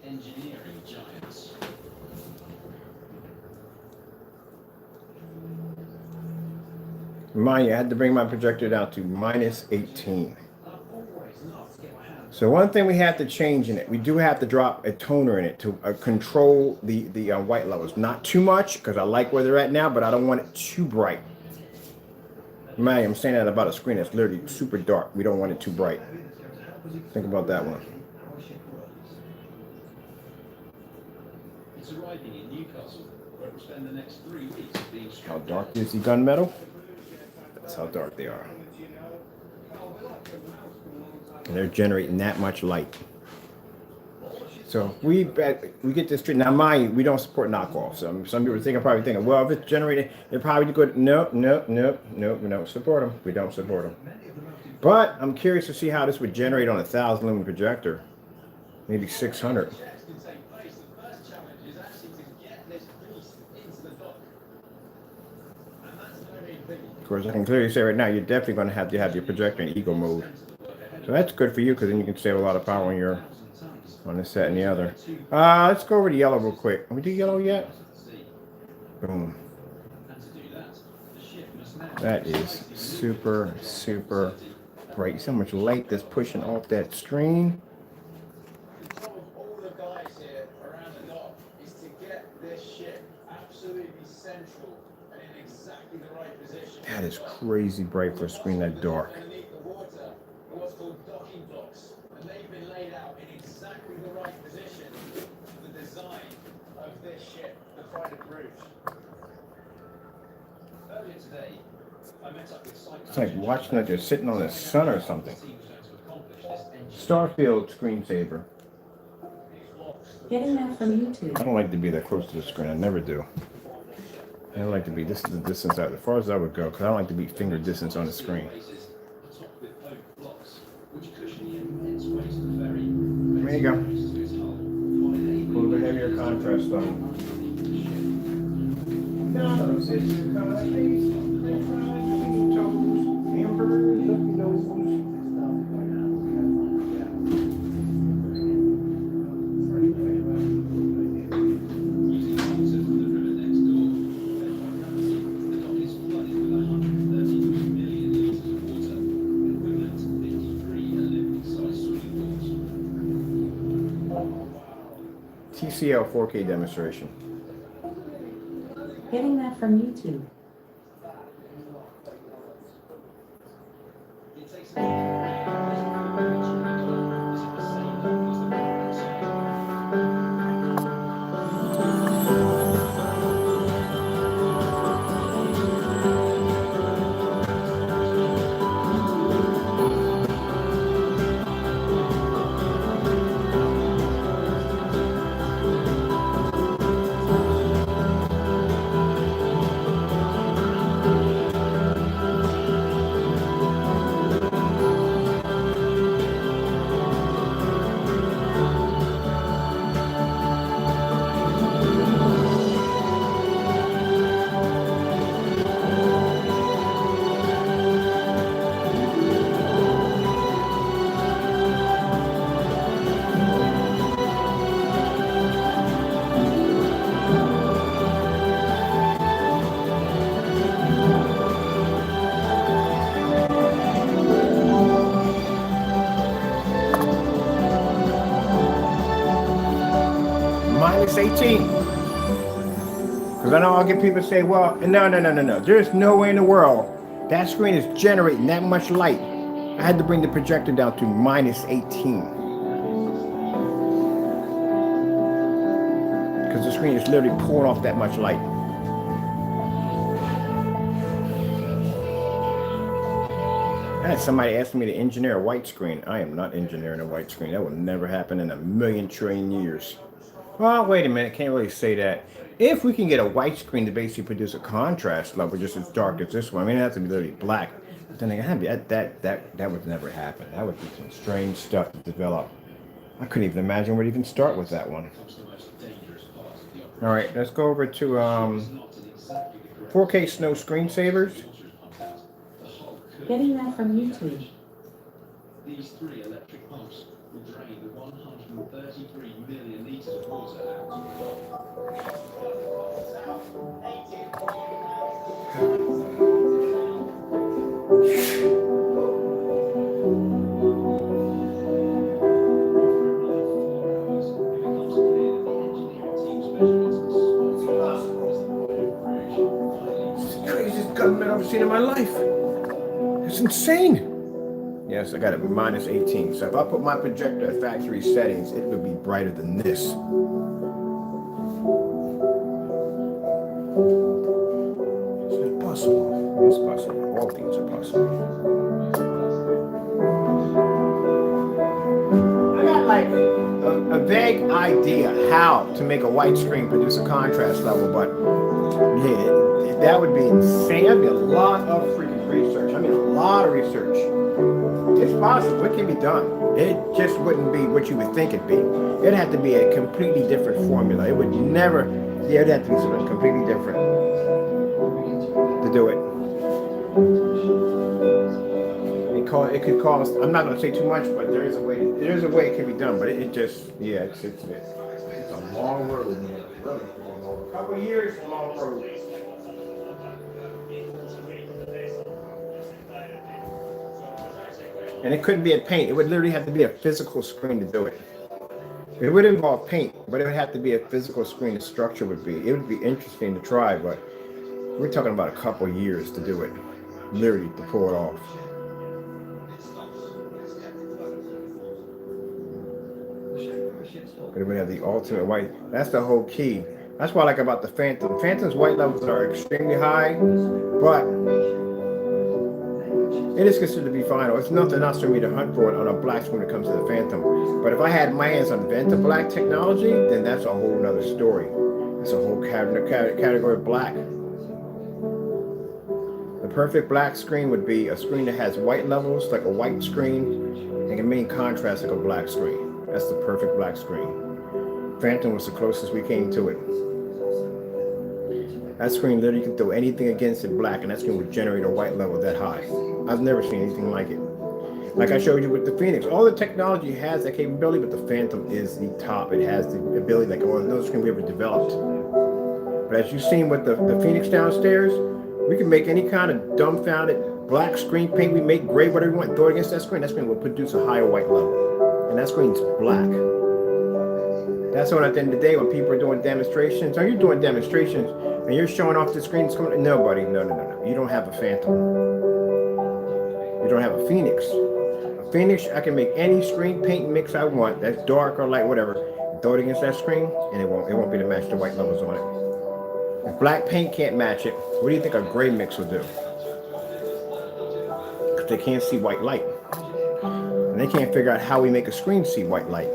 Engineering giants. Mind you, I had to bring my projector down to minus 18. So one thing we have to change in it, we do have to drop a toner in it to control the white levels. Not too much, because I like where they're at now, but I don't want it too bright. Mind you, I'm saying that about a screen that's literally super dark. We don't want it too bright. Think about that one. It's arriving in Newcastle, where it will spend the next 3 weeks being How dark is the gunmetal? That's how dark they are. And they're generating that much light. So we get this straight. Now, mind you, we don't support knockoffs. Some people are probably thinking, well, if it's generated, they're probably good. No, we don't support them. We don't support them. But I'm curious to see how this would generate on a 1,000 lumen projector. Maybe 600. course, I can clearly say right now, you're definitely going to have your projector in eco mode. So that's good for you because then you can save a lot of power when you're on this, set, and the other. Let's go over to yellow real quick. Can we do yellow yet? Boom. That is super, super bright. So much light that's pushing off that screen. All the guys here around the dock is to get this ship absolutely central and in exactly the right position. That is crazy bright for a screen that dark. Underneath the water are what's called docking blocks, and they've been laid out in exactly the right position for the design of this ship, the Pride of Bruges. Earlier today, I met up with It's like watching like you're sitting on the sun or something. Starfield screensaver. Getting that from YouTube. I don't like to be that close to the screen. I never do. I don't like to be, this is the distance out, as far as I would go, because I don't like to be finger distance on the screen. There you go. A little bit heavier contrast though. TCL 4K demonstration. Getting that from YouTube. -18. Because I know I'll get people say, well, no. There's no way in the world that screen is generating that much light. I had to bring the projector down to -18. Because the screen is literally pulling off that much light. I had somebody ask me to engineer a white screen. I am not engineering a white screen. That will never happen in a million trillion years. Well, wait a minute, can't really say that. If we can get a white screen to basically produce a contrast level just as dark as this one, I mean, it has to be literally black. But then again, that would never happen. That would be some strange stuff to develop. I couldn't even imagine where to even start with that one. All right, let's go over to 4K snow screensavers. Getting that from YouTube. These 3 electric pumps will drain 133 million litres of water It's the craziest gunmetal I've ever seen in my life. It's insane. Yes, I got it -18. So if I put my projector at factory settings, it would be brighter than this. It's not possible. It's possible. All things are possible. I got like a vague idea how to make a white screen produce a contrast level, but yeah, that would be insane. That'd be a lot of freaking research. I mean, a lot of research. It's possible. It can be done. It just wouldn't be what you would think it'd be. It'd have to be a completely different formula. It would never, yeah, it'd have to be something completely different to do it. It could cost. I'm not gonna say too much, but there is a way. There is a way it can be done, but it just, yeah, it's a long road, man. A couple of years, a long road. And it couldn't be a paint. It would literally have to be a physical screen to do it. It would involve paint, but it would have to be a physical screen. The structure would be. It would be interesting to try, but we're talking about a couple of years to do it, literally to pull it off. But it would have the ultimate white. That's the whole key. That's what I like about the Phantom. Phantom's white levels are extremely high, but it is considered to be final. It's nothing else for me to hunt for it on a black screen when it comes to the Phantom. But if I had my hands on Venta black technology, then that's a whole nother story. That's a whole category of black. The perfect black screen would be a screen that has white levels, like a white screen, and a main contrast like a black screen. That's the perfect black screen. Phantom was the closest we came to it. That screen literally can throw anything against it black, and that screen would generate a white level that high. I've never seen anything like it. Like I showed you with the Phoenix, all the technology has that capability, but the Phantom is the top. It has the ability, like no screen we ever developed. But as you've seen with the Phoenix downstairs, we can make any kind of dumbfounded black screen paint. We make gray, whatever we want, throw it against that screen. That screen will produce a higher white level. And that screen's black. That's what at the end of the day, when people are doing demonstrations, are you doing demonstrations and you're showing off the screen? No, buddy, no. You don't have a Phantom. You don't have a Phoenix. A Phoenix, I can make any screen paint mix I want, that's dark or light, whatever, throw it against that screen, and it won't be to match the white levels on it. If black paint can't match it, what do you think a gray mix will do? Because they can't see white light. And they can't figure out how we make a screen see white light.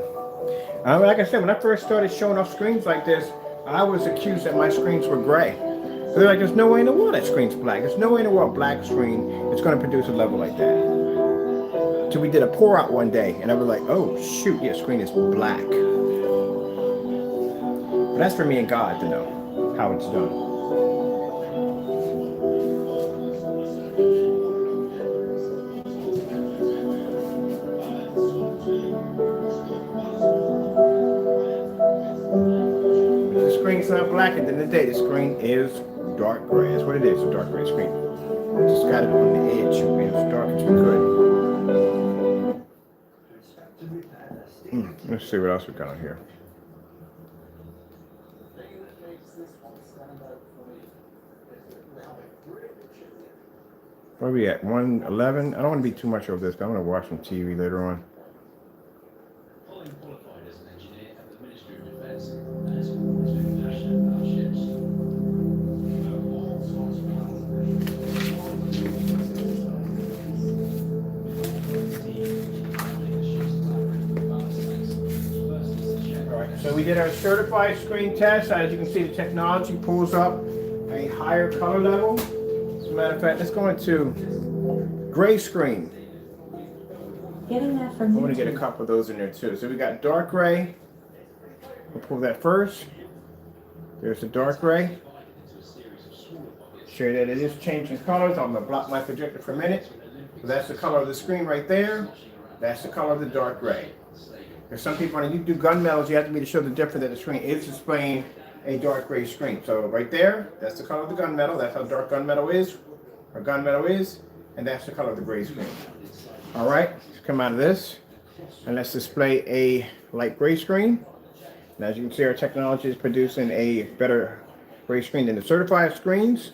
Like I said, when I first started showing off screens like this, I was accused that my screens were gray. So they're like, there's no way in the world that screen's black. There's no way in the world black screen is going to produce a level like that. So we did a pour out one day, and I was like, oh shoot, your screen is black. But that's for me and God to know how it's done. It's not black at the end of the day. The screen is dark gray. That's what it is, a dark gray screen. Just got it on the edge. It's as dark as we could. Let's see what else we got on here. Where are we at? 111? I don't want to be too much over this, but I'm going to watch some TV later on. So we did our certified screen test. As you can see, the technology pulls up a higher color level. As a matter of fact, let's go into gray screen. Getting that from I want to get a couple of those in there too. So we got dark gray. We'll pull that first. There's the dark gray. Show you that it is changing colors. I'm going to block my projector for a minute. So that's the color of the screen right there. That's the color of the dark gray. There's some people, when you do gunmetals, you have to be to show the difference that the screen is displaying a dark gray screen. So right there, that's the color of the gunmetal. That's how dark gunmetal is, or gunmetal is, and that's the color of the gray screen. All right, let's come out of this, and let's display a light gray screen. And as you can see, our technology is producing a better gray screen than the certified screens.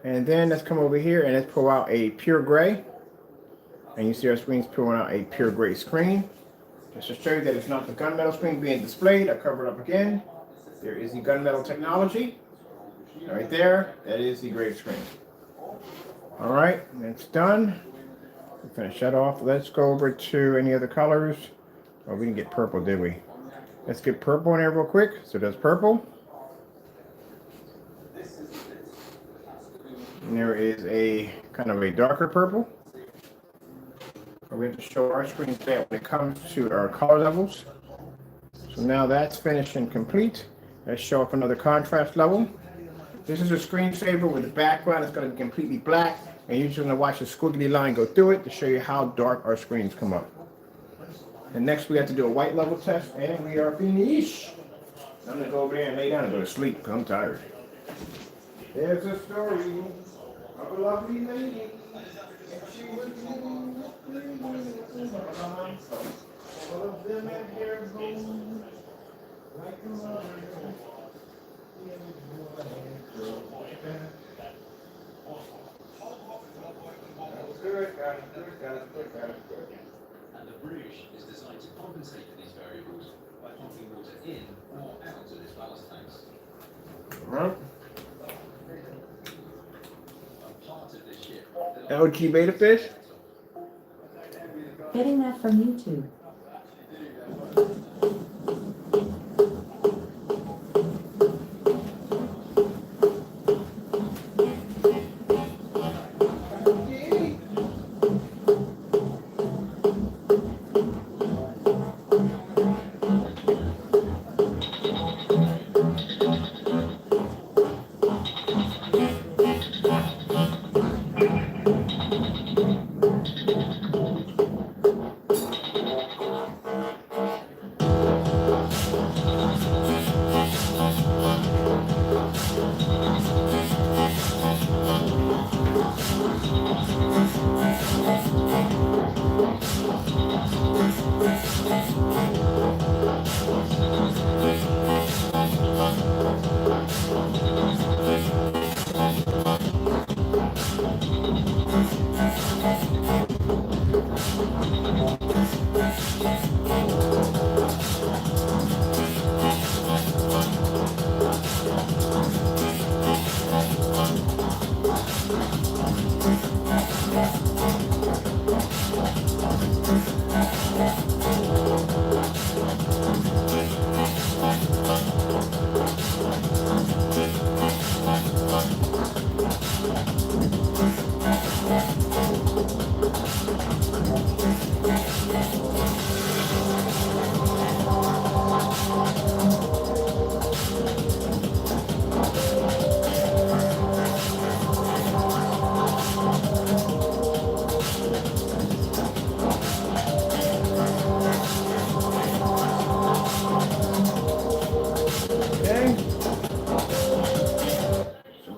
And then let's come over here and let's pull out a pure gray. And you see our screen's pulling out a pure gray screen. Just to show you that it's not the gunmetal screen being displayed. I cover it up again. There is the gunmetal technology. Right there, that is the gray screen. All right, that's done. We'll finish that off. Let's go over to any other colors. Oh, we didn't get purple, did we? Let's get purple in there real quick. So that's purple. And there is a kind of a darker purple. We have to show our screen that when it comes to our color levels. So now that's finished and complete. Let's show up another contrast level. This is a screensaver with the background. It's going to be completely black. And you're just going to watch the squiggly line go through it to show you how dark our screens come up. And next we have to do a white level test, and we are finished. I'm going to go over there and lay down and go to sleep because I'm tired. There's a story of a lovely lady. And she was living all of them had hair gold like a mother. Good, got it, good. And the Bruges is designed to compensate for these variables by pumping water in or out of its ballast tanks. Right. A part of this ship LG beta fish. Getting that from YouTube.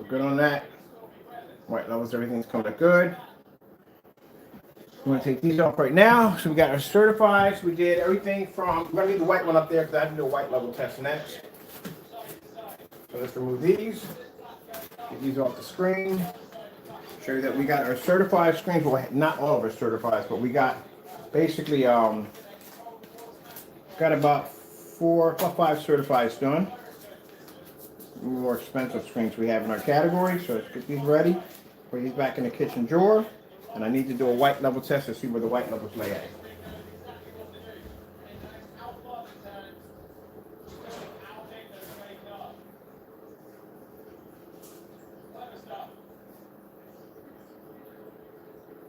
Good on that. White levels, everything's coming up good. I'm going to take these off right now. So we got our certifieds. We did everything from, we're going to leave the white one up there because I have to do a white level test next. So let's remove these. Get these off the screen. Show you that we got our certified screens. Well, not all of our certifieds, but we got basically got about 5 certifieds done. More expensive screens we have in our category, so let's get these ready. Put these back in the kitchen drawer, and I need to do a white level test to see where the white levels lay at.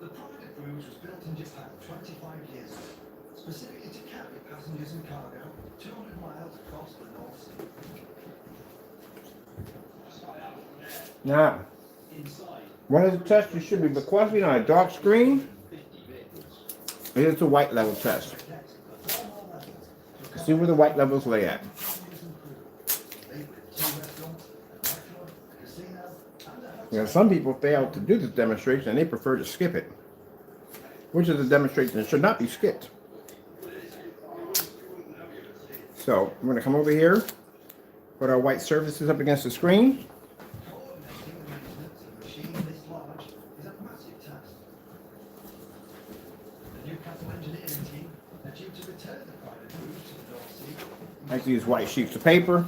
The private Bruges was built in Japan 25 years ago, specifically to carry passengers and cargo 200 miles across the North Sea. Now, one of the tests you should be requesting on a dark screen is a white level test. See where the white levels lay at. You know, some people fail to do this demonstration and they prefer to skip it, which is a demonstration that should not be skipped. So I'm going to come over here, put our white surfaces up against the screen. I like to use white sheets of paper.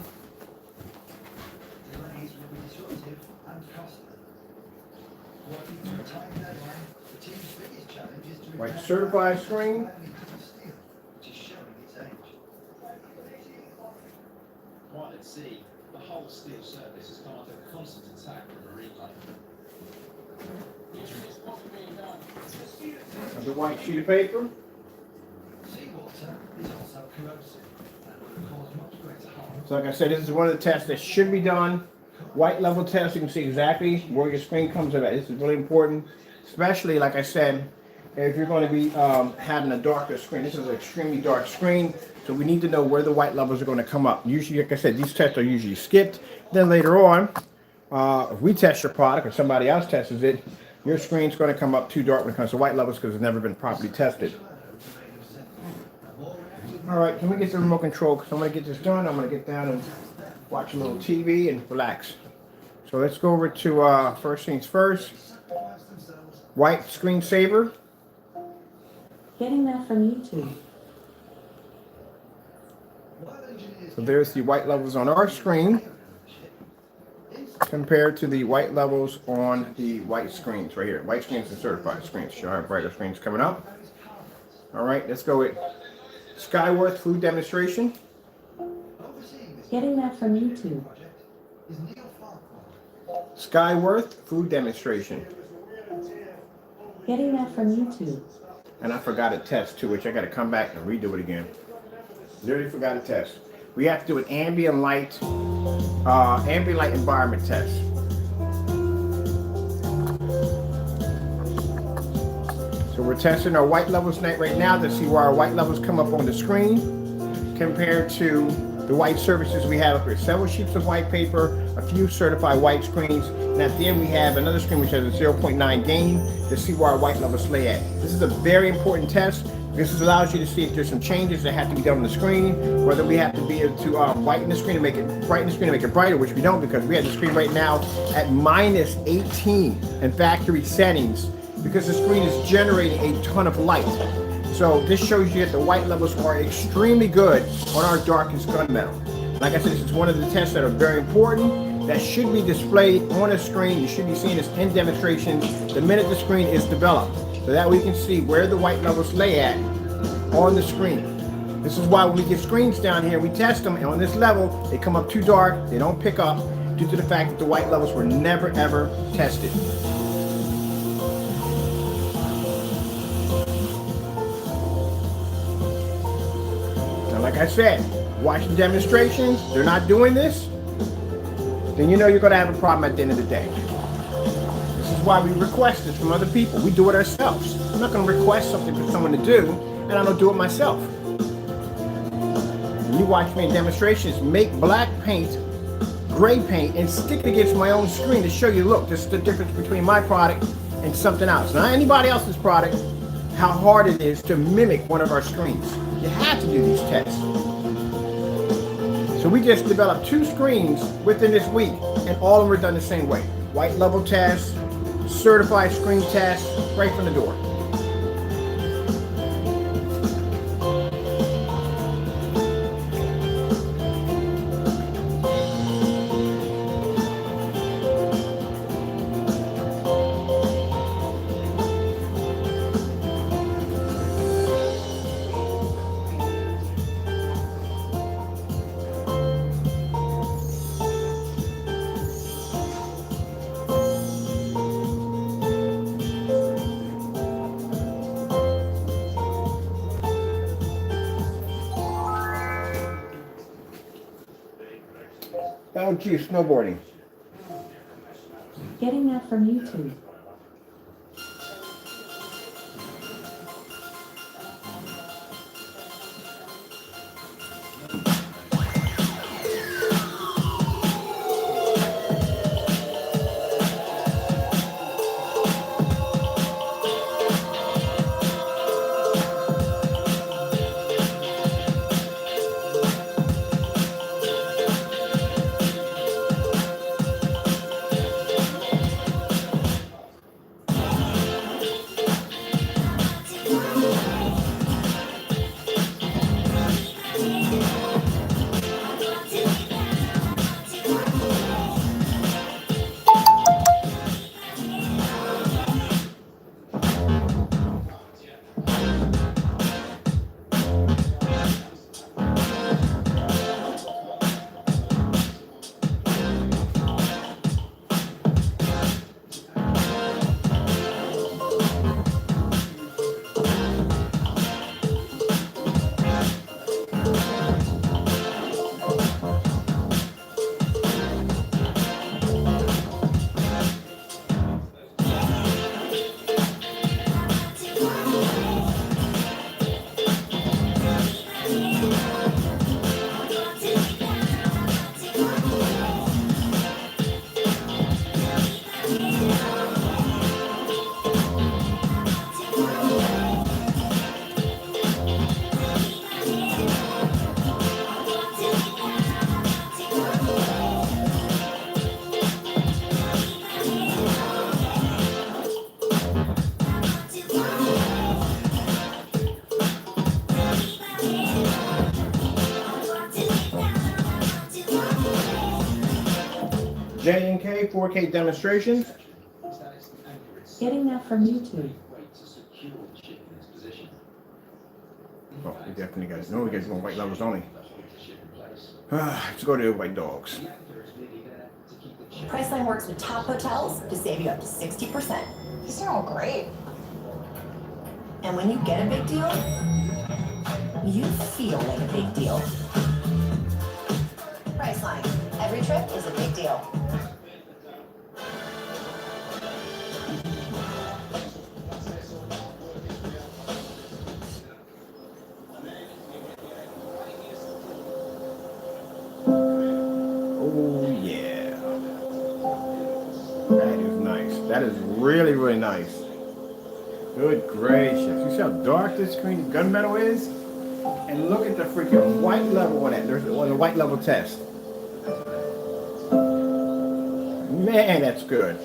White certified screen. While at sea, the whole steel surface has come under constant attack from marine life. Another white sheet of paper. Seawater is also corrosive and will cause much greater harm. So like I said, this is one of the tests that should be done White level test, you can see exactly where your screen comes in at. This is really important, especially like I said, if you're going to be having a darker screen. This is an extremely dark screen, so we need to know where the white levels are going to come up. Usually, like I said, these tests are usually skipped. Then later on, if we test your product or somebody else tests it, your screen's going to come up too dark when it comes to white levels because it's never been properly tested. All right, can we get the remote control? Because I'm going to get this done. I'm going to get down and watch a little TV and relax. So let's go over to first things first. White screensaver. Getting that from YouTube. So there's the white levels on our screen compared to the white levels on the white screens right here. White screens and certified screens. Show our brighter screens coming up. All right, let's go with Skyworth food demonstration. Getting that from YouTube. Skyworth food demonstration. Getting that from YouTube. And I forgot a test too, which I got to come back and redo it again. Literally forgot a test. We have to do an ambient light environment test. So we're testing our white levels right now to see where our white levels come up on the screen compared to the white surfaces we have up here. Several sheets of white paper, a few certified white screens, and at the end we have another screen which has a 0.9 gain to see where our white levels lay at. This is a very important test because this allows you to see if there's some changes that have to be done on the screen, whether we have to be able to whiten the screen to make it brighten the screen to make it brighter, which we don't because we have the screen right now at minus 18 in factory settings because the screen is generating a ton of light. So this shows you that the white levels are extremely good on our darkest gunmetal. Like I said, this is one of the tests that are very important that should be displayed on a screen. You should be seeing this in demonstrations the minute the screen is developed, so that we can see where the white levels lay at on the screen. This is why when we get screens down here, we test them, and on this level, they come up too dark, they don't pick up, due to the fact that the white levels were never ever tested. Like I said, watching demonstrations, they're not doing this, then you know you're going to have a problem at the end of the day. This is why we request this from other people. We do it ourselves. I'm not going to request something for someone to do, and I don't do it myself. When you watch me in demonstrations, make black paint, gray paint, and stick it against my own screen to show you, look, this is the difference between my product and something else. Not anybody else's product, how hard it is to mimic one of our screens. You have to do these tests. So we just developed 2 screens within this week, and all of them were done the same way. White level tests, certified screen tests, right from the door. LG snowboarding. Getting that from YouTube. J&K 4K demonstrations. Getting that from YouTube. Oh, we definitely got no. We got going white levels only. Let's go to the white dogs. Priceline works with top hotels to save you up to 60%. These are all great. And when you get a big deal, you feel like a big deal. Priceline. Every trip is a big deal. Oh yeah, that is nice. That is really, really nice. Good gracious. You see how dark this screen gunmetal is? And look at the freaking white level on it. There's on the white level test. Man, that's good.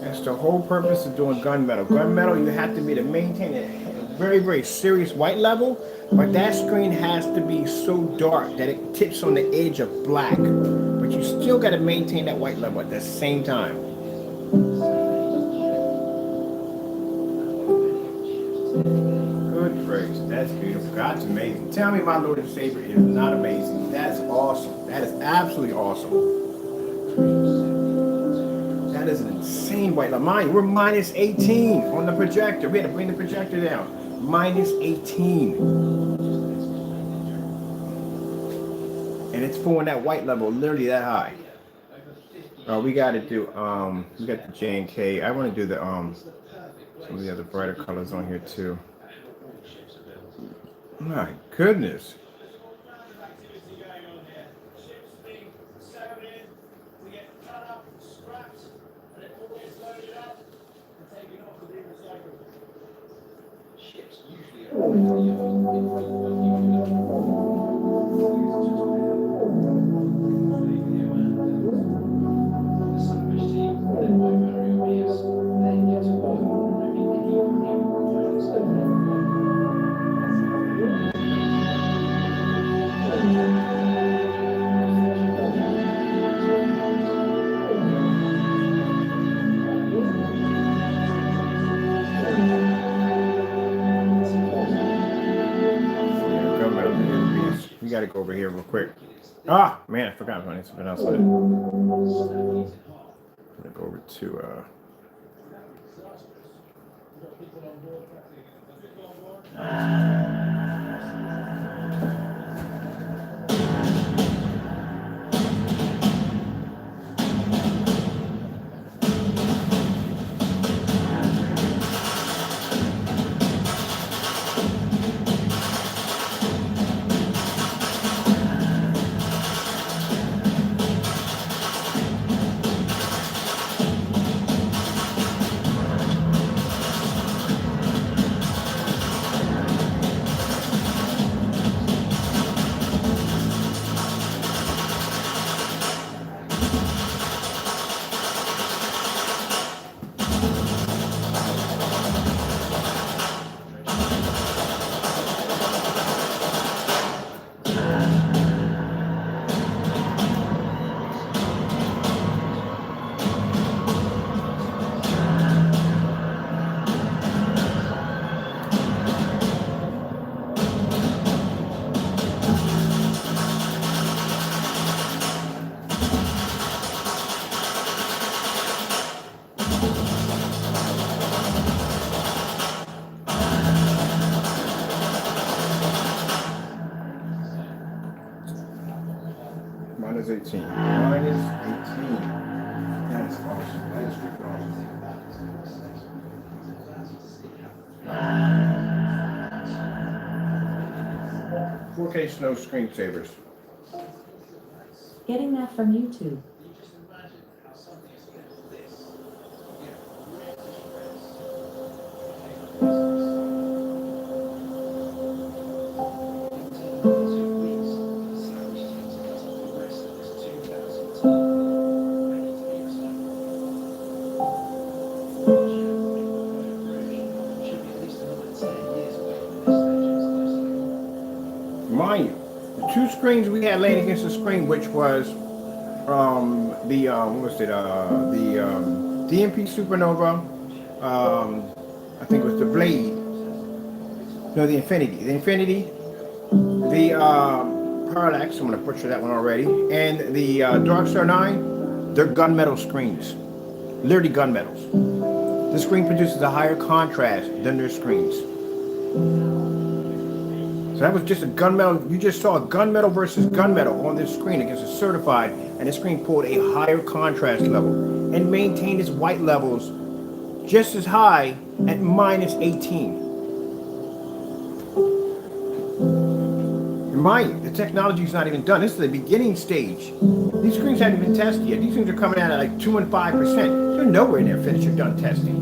That's the whole purpose of doing gunmetal. Gunmetal, you have to be to maintain a very, very serious white level, but that screen has to be so dark that it tips on the edge of black. But you still got to maintain that white level at the same time. Good grace, that's beautiful. God's amazing. Tell me my Lord and Savior is not amazing. That's awesome. That is absolutely awesome. That is an insane white level. Mind, we're minus 18 on the projector. We had to bring the projector down. Minus 18. And it's pulling that white level literally that high. We got to do, we got the J&K. I want to do the, some of the other brighter colors on here too. My goodness. We got to go over here real quick. Ah, man, I forgot about something else. I'm going to go over to minus 18. Minus 18. That is awesome. That is freaking awesome. 4K snow screensavers. Getting that from YouTube. screens we had laying against the screen, which was what was it? DMP Supernova. I think it was the Blade. No, the Infinity. The Parallax. I'm gonna butcher that one already. And the Darkstar 9. They're gunmetal screens. Literally gunmetals. The screen produces a higher contrast than their screens. So that was just a gunmetal. You just saw a gunmetal versus gunmetal on this screen against a certified, and the screen pulled a higher contrast level and maintained its white levels just as high at -18. And mind you, the technology is not even done. This is the beginning stage. These screens haven't been tested yet. These things are coming out at like 2 and 5%. They're nowhere near finished or done testing.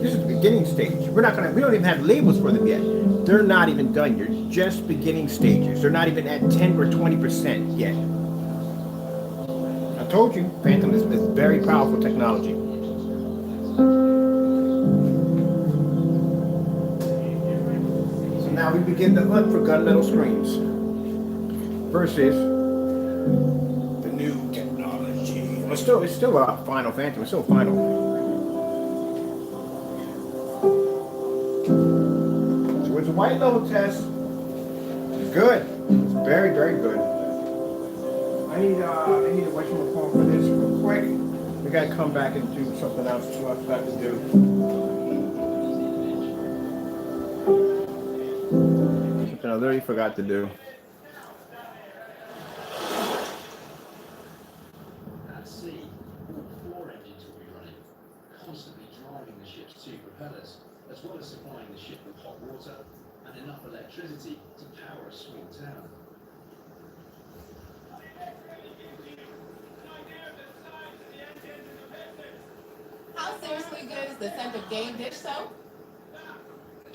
This is the beginning stage. We don't even have labels for them yet. They're not even done. You're just beginning stages. They're not even at 10 or 20% yet. I told you, Phantom is very powerful technology. So now we begin the hunt for gunmetal screens versus the new technology. Well, it's still a final, Phantom. It's still final. It's a white level test. It's good. It's very, very good. I need to watch my phone for this real quick. We gotta come back and do something else too. I forgot to do. Something I literally forgot to do. At sea, all 4 engines will be running, constantly driving the ship's 2 propellers, as well as supplying the ship with hot water and enough electricity to power a small town. How seriously good is the scent of game dish soap?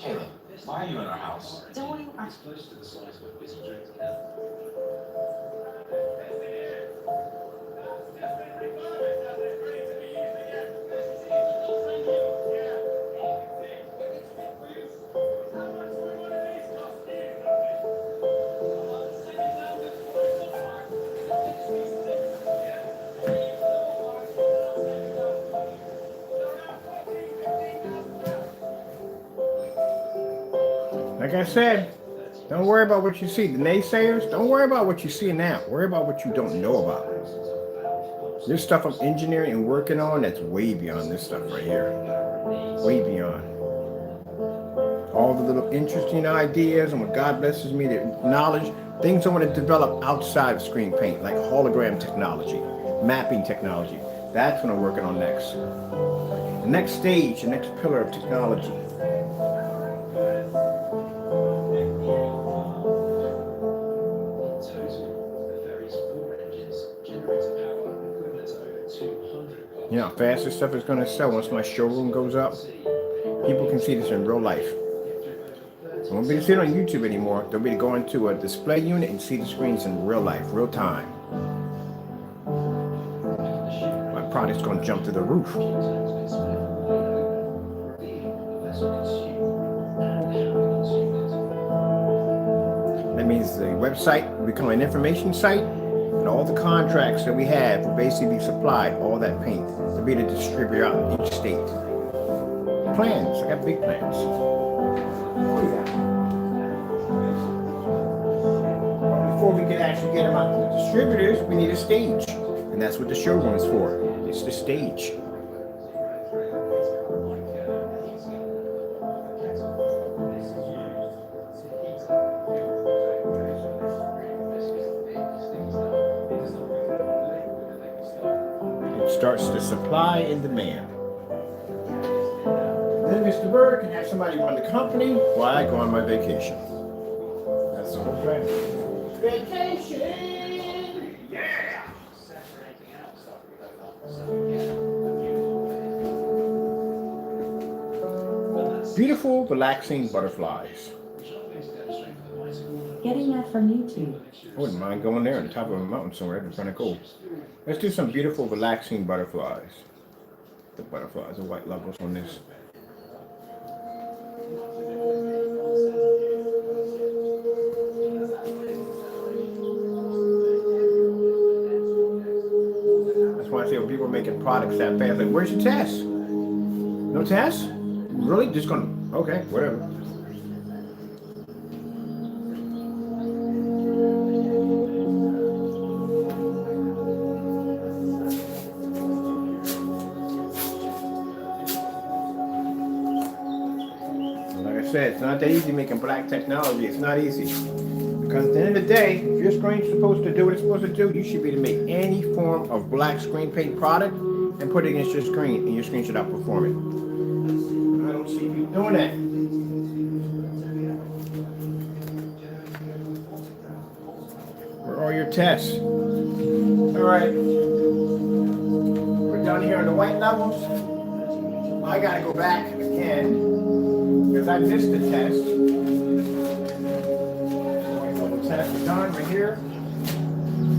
Kayla, why are you in our house? Don't worry, It's close to the size of a busy drink can. Like I said, don't worry about what you see. The naysayers, don't worry about what you see now. Worry about what you don't know about. There's stuff I'm engineering and working on that's way beyond this stuff right here. Way beyond. All the little interesting ideas and what God blesses me to knowledge, things I want to develop outside of screen paint, like hologram technology, mapping technology. That's what I'm working on next. The next stage, the next pillar of technology. You know how fast this stuff is going to sell once my showroom goes up? People can see this in real life. I won't be able to see it on YouTube anymore. They'll be able to go into a display unit and see the screens in real life, real time. My product's going to jump to the roof. That means the website will become an information site, and all the contracts that we have will basically be supplied, all that paint, to be the distributor out in each state. Plans, I got big plans. Oh yeah. Before we can actually get them out to the distributors, we need a stage. And that's what the showroom is for. It's the stage. It starts the supply and demand. Then Mr. Bird can have somebody run the company while I go on my vacation. That's the whole plan. Vacation! Yeah! Beautiful, relaxing butterflies. Getting that from YouTube. I wouldn't mind going there on the top of a mountain somewhere. That'd be kind of cool. Let's do some beautiful, relaxing butterflies. The butterflies, the white levels on this. when people are making products that fast. Like, where's your test? No test? Really? Just gonna, okay, whatever. Like I said, it's not that easy making black technology. It's not easy. Because at the end of the day, if your screen's supposed to do what it's supposed to do, you should be able to make any form of black screen paint product and put it against your screen, and your screen should outperform it. I don't see you doing that. Where are your tests? All right. We're down here on the white levels. I gotta go back again because I missed the test. Test is done right here.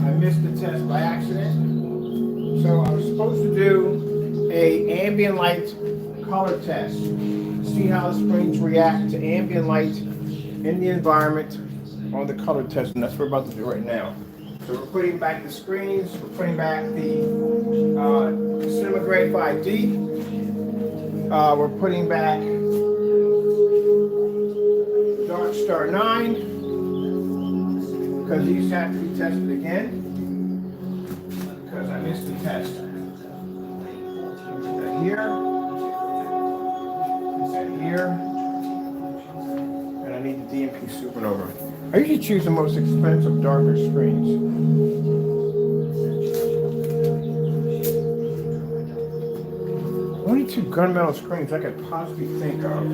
I missed the test by accident. So I was supposed to do a ambient light color test. See how the screens react to ambient light in the environment on the color test, and that's what we're about to do right now. So we're putting back the screens, we're putting back the Cinema Grade 5D. We're putting back Dark Star 9. Because these have to be tested again. Because I missed the test. Put that here. Put that here. And I need the DMP Supernova. I usually choose the most expensive, darker screens. Only 2 gunmetal screens I could possibly think of.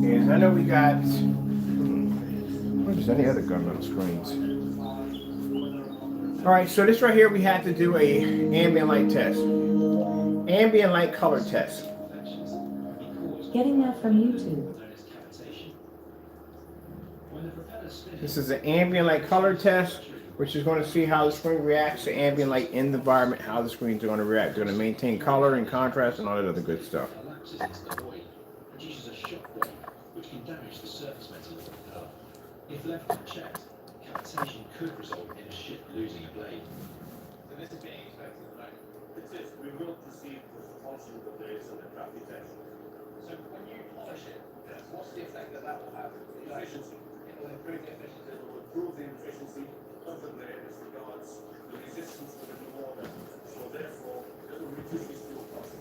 Is I know we got. There's any other gunmetal screens. All right, so this right here, we had to do a ambient light test. Ambient light color test. Getting that from YouTube. This is an ambient light color test, which is going to see how the screen reacts to ambient light in the environment, how the screens are going to react. They're going to maintain color and contrast and all that other good stuff. If left unchecked, cavitation could result in a ship losing a blade. So this is being expected, right? It is. We will perceive the propulsion that there is in the cavitation. So when you polish it, what's the effect that will have? Efficiency. It will improve the efficiency. It will improve the efficiency of the blade as regards the resistance to the water. So therefore, it will reduce fuel costs.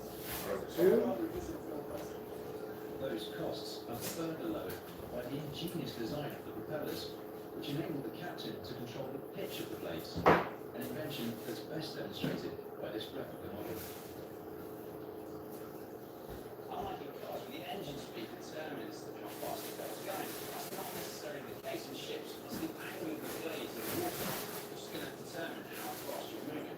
Those costs are further lowered by the ingenious design of the propellers, which enabled the captain to control the pitch of the blades, an invention that's best demonstrated by this replica model. Unlike in cars, where the engine speed determines how fast the car's going, that's not necessarily the case in ships. It's the angle of the blades of the water which is going to determine how fast you're moving.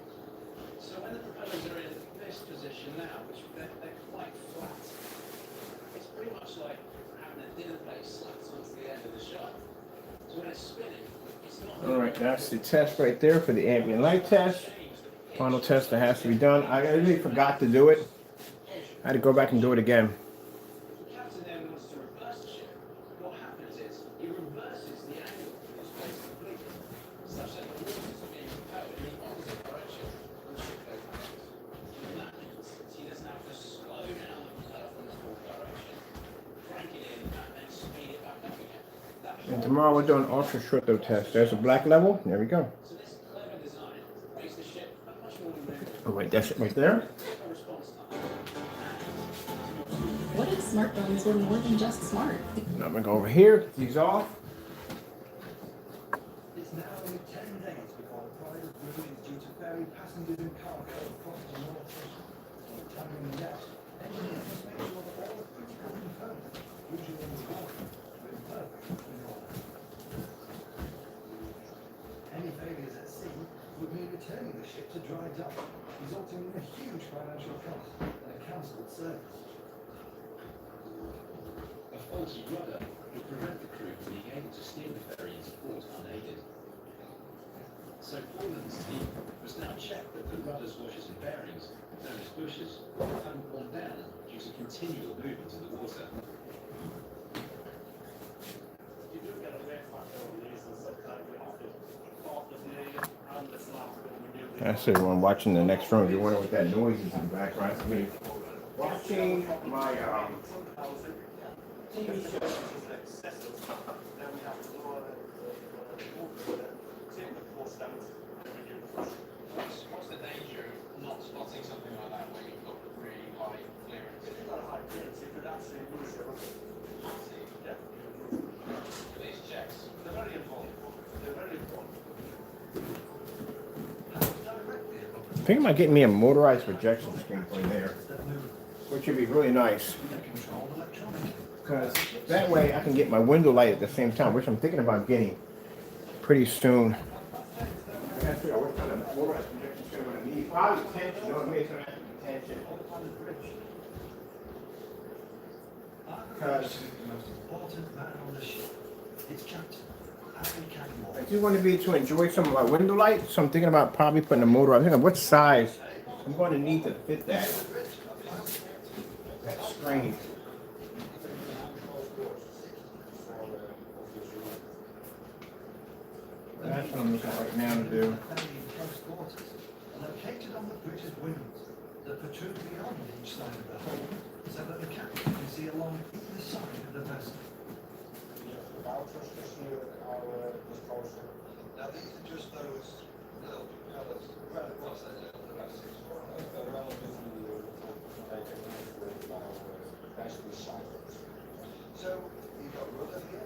So when the propellers are in this position now, which they're quite flat, it's pretty much like having a dinner plate slapped onto the end of the shot. So when it's spinning, it's not. All right, that's the test right there for the ambient light test. Final test that has to be done. I really forgot to do it. I had to go back and do it again. The captain then wants to reverse the ship. What happens is he reverses the angle of this blade completely, such that the waters are being propelled in the opposite direction when the ship goes backwards. And that means he doesn't have to slow down the propeller from the wrong direction, crank it in, and then speed it back up again. And tomorrow we're doing ultra short though test. There's a black level. There we go. So this clever design makes the ship much more maneuverable. Oh wait, that's it right there. What if smartphones were more than just smart? Now I'm gonna go over here, get these off. It's now only 10 days before the Pride of Britain is due to ferry passengers and cargo across the North Sea. On the tumbling decks, engineers must make sure that all the critical components, usually in the water, are in perfect order. Any failures at sea would mean returning the ship to dry dock, resulting in a huge financial cost and a cancelled service. A faulty rudder would prevent the crew from being able to steer the ferry into port unaided. So Portland's team must now check that the rudder's washers and bearings, known as bushes, haven't worn down due to continual movement in the water. You do get a wear factor on these, and sometimes we often part of the I said when I'm watching the next room, you're wondering what that noise is in the background. I mean, watching my TV show. What's the danger of not spotting something like that when you've got really high clearance? If you've got a high clearance, you could actually lose your These checks, they're very important. They're very important. Thinking about getting me a motorized projection screen from there, which would be really nice. Because that way I can get my window light at the same time, which I'm thinking about getting pretty soon. I gotta figure out what kind of motorized projection screen I'm gonna need. Probably tension, you know what I mean? It's gonna have to be tension. Because I do want to be to enjoy some of my window light, so I'm thinking about probably putting a motor. I'm thinking of what size I'm going to need to fit that screen. That's what I'm looking at right now to do. Located on the bridge's wings that protrude beyond each side of the hull, so that the captain can see along either side of the vessel. Now these are just those little propellers. What's that little about 6 So you've got rudder here.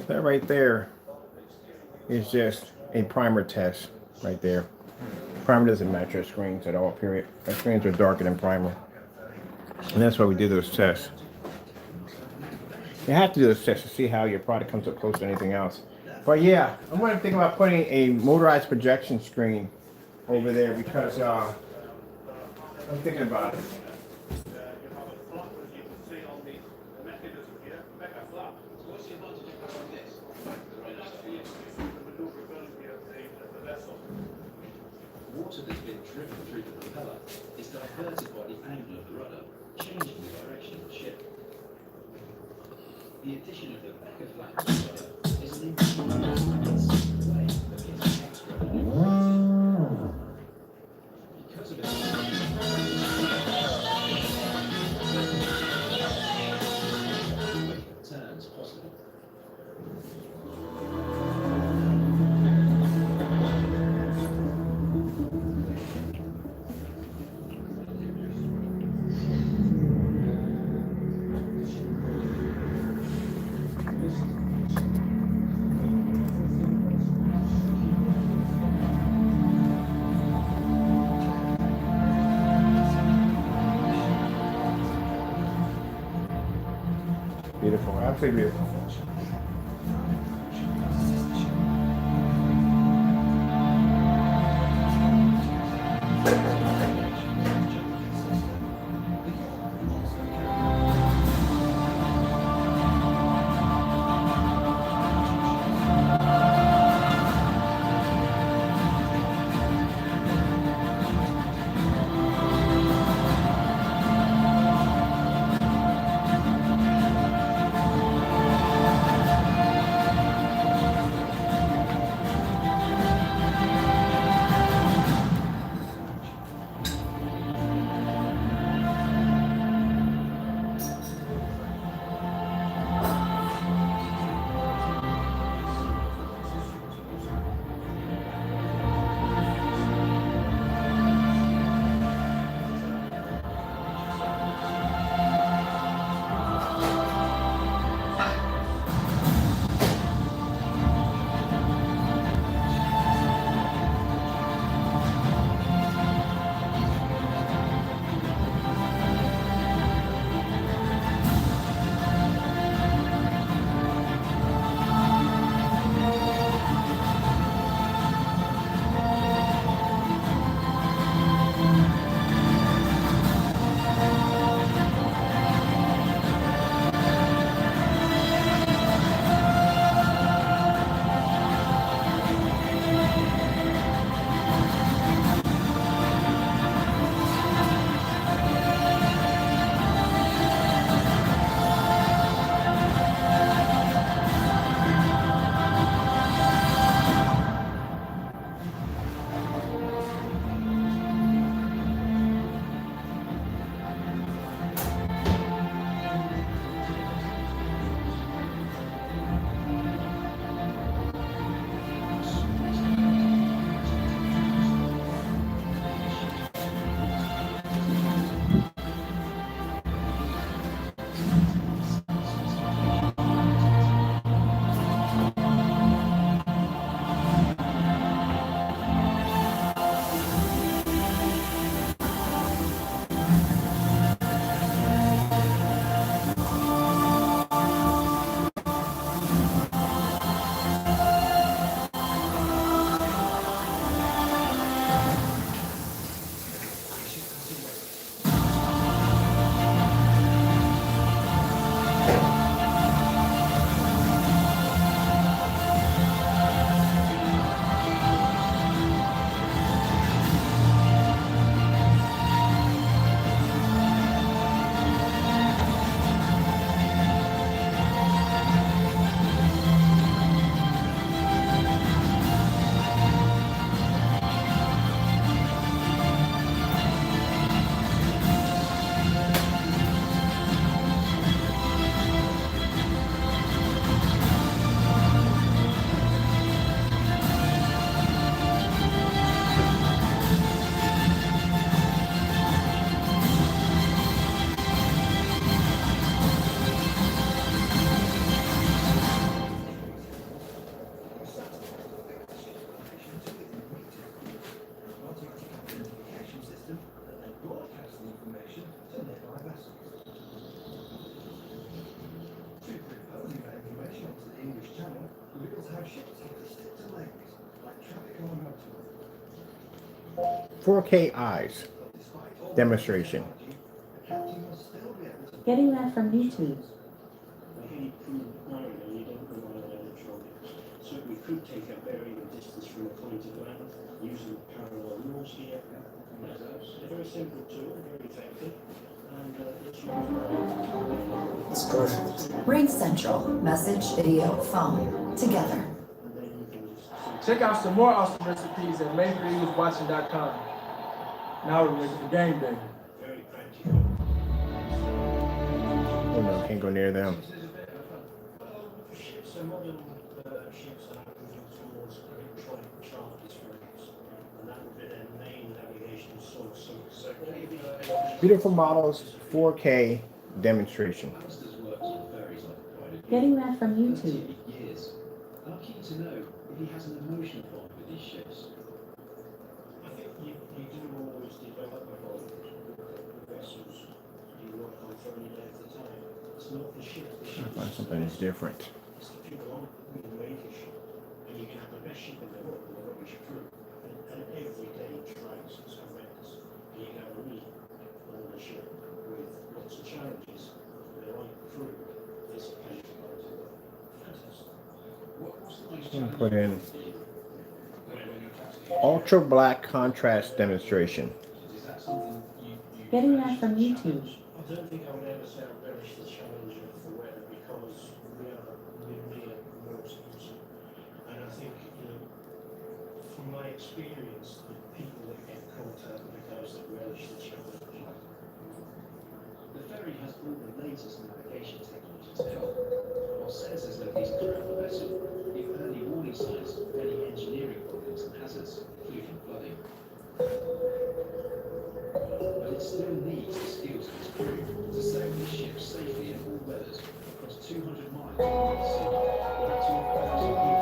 That right there is just a primer test right there. Primer doesn't match our screens at all, period. Our screens are darker than primer. And that's why we do those tests. You have to do those tests to see how your product comes up close to anything else. But yeah, I'm going to think about putting a motorized projection screen over there because I'm thinking about it. Water that's been driven through the propeller is diverted by the angle of the rudder, changing the direction of the ship. The addition of the backer flap to the rudder is an important way of getting extra maneuverability. Because of it, turns possible. Beautiful, absolutely beautiful. 4K eyes demonstration. Getting that from YouTube. So we could take a varying distance from a point to ground using parallel rules here. It's a very simple tool, very effective, and it's It's perfect. Brain Central, message, video, phone, together. Check out some more awesome recipes at MadeForYouWatching.com. Now we're ready for game day. very practical. Oh no, can't go near them. So modern ships are moving towards electronic charges, for instance, and that would be their main navigation source. So maybe Beautiful models, 4K demonstration. Getting that from YouTube. years. And I'm keen to know if he has an emotional bond with these ships. I think you do always develop a bond with the vessels you work on for any length of time. It's not the ship. The ship Find something that's different. It's the people on who make a ship. And you can have the best ship in the world with a rubbish crew. And every day trials is horrendous. And you can have a really older ship with lots of challenges. The right crew is a pleasure to go to work. Fantastic. What's the next I'm gonna challenge? put in ultra black contrast demonstration. Is that something you Getting that from YouTube. I don't think I would ever say I relish the challenge of the weather because we're near most season. And I think, from my experience, the people that get caught up are those that relish the challenge. The ferry has all the latest navigation technology to help. While sensors located throughout the vessel give early warning signs of any engineering problems and hazards, including flooding. But it still needs the skills of its crew to sail the ship safely in all weathers across 200 miles of the sea, or up to 1,000 people.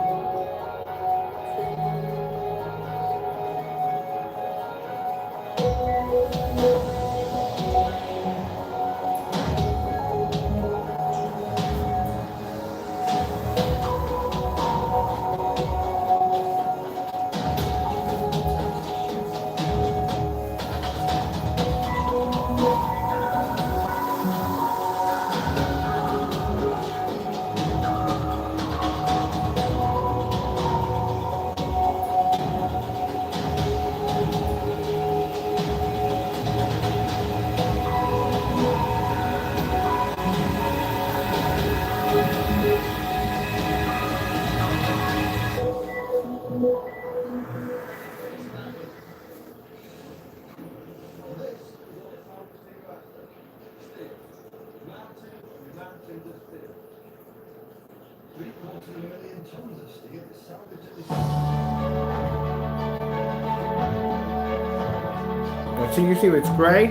So you see it's gray,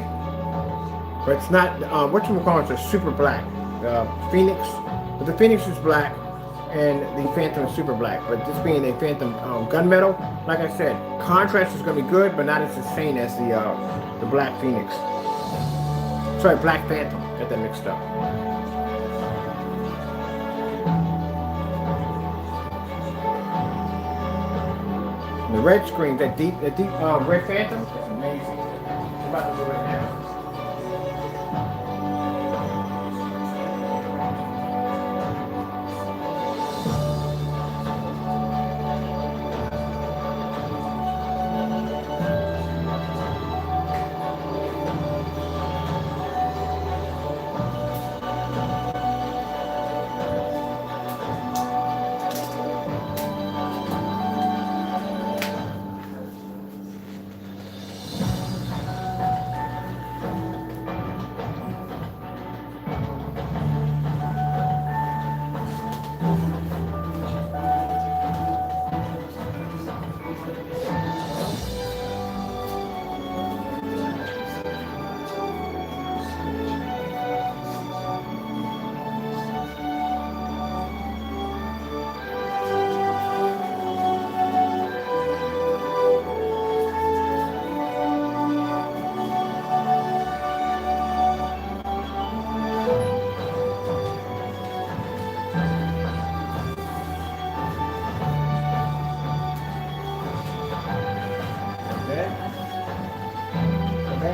but it's not, what you call it, a super black. Phoenix, but the Phoenix is black and the Phantom is super black. But this being a Phantom gunmetal, like I said, contrast is going to be good, but not as insane as the black Phoenix. Sorry, Black Phantom. Got that mixed up. The red screen, that deep red Phantom is amazing. I'm about to do it now.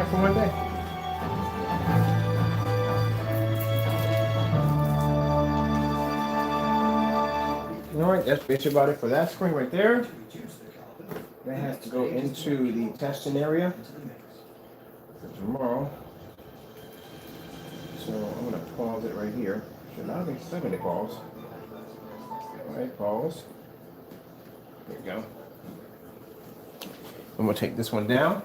for one day. All right, that's basically about it for that screen right there. That has to go into the testing area for tomorrow. So I'm going to pause it right here. Should not be 70 pause. All right, pause. There you go. I'm going to take this one down.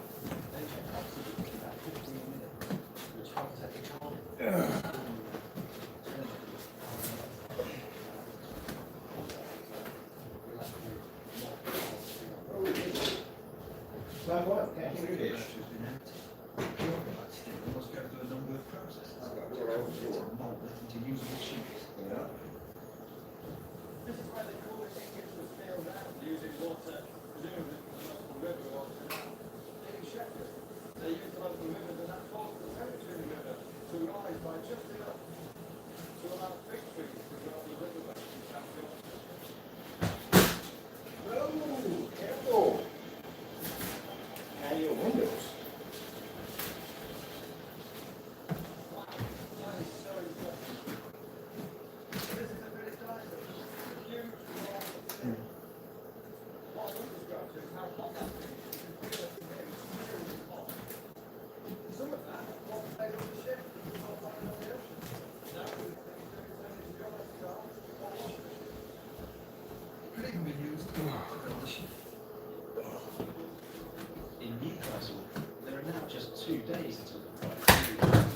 In Newcastle, there are now just 2 days until the flight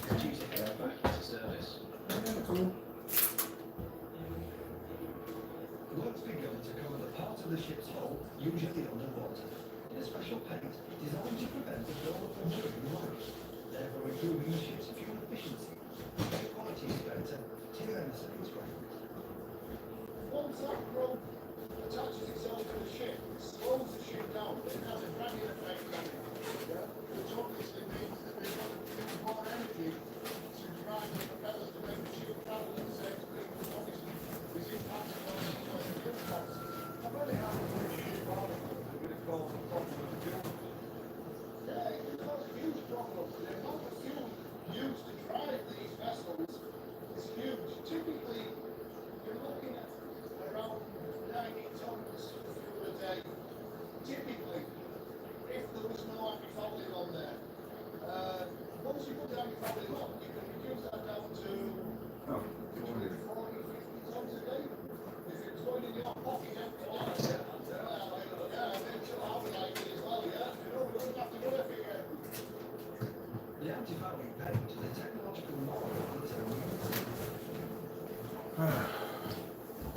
is due to head back into service. Work's begun to cover the part of the ship's hull usually underwater in a special paint designed to prevent the buildup of during life, therefore improving the ship's fuel efficiency. Air quality inspector Tim Emerson explained. Once that rope attaches itself to the ship, it slows the ship down, but it has a dragging effect on it. Which obviously means that they've got to use more energy to drive the propellers to make the ship travel at the same speed. Obviously, this impacts on the fuel costs. I'm very happy with the ship going to cause a problem with the fuel. Yeah, it can cause a huge problem. The amount of fuel used to drive these vessels is huge. Typically, you're looking at around 90 tons of fuel a day. Typically, if there was no antifouling on there. Once you put the antifouling on, you can reduce that down to between 40 and 50 tons a day. If it's going in your pocket every day, I'll be like it as well, yeah? You know, we don't have to do it again. The anti-fouling paint is a technological model that's a new.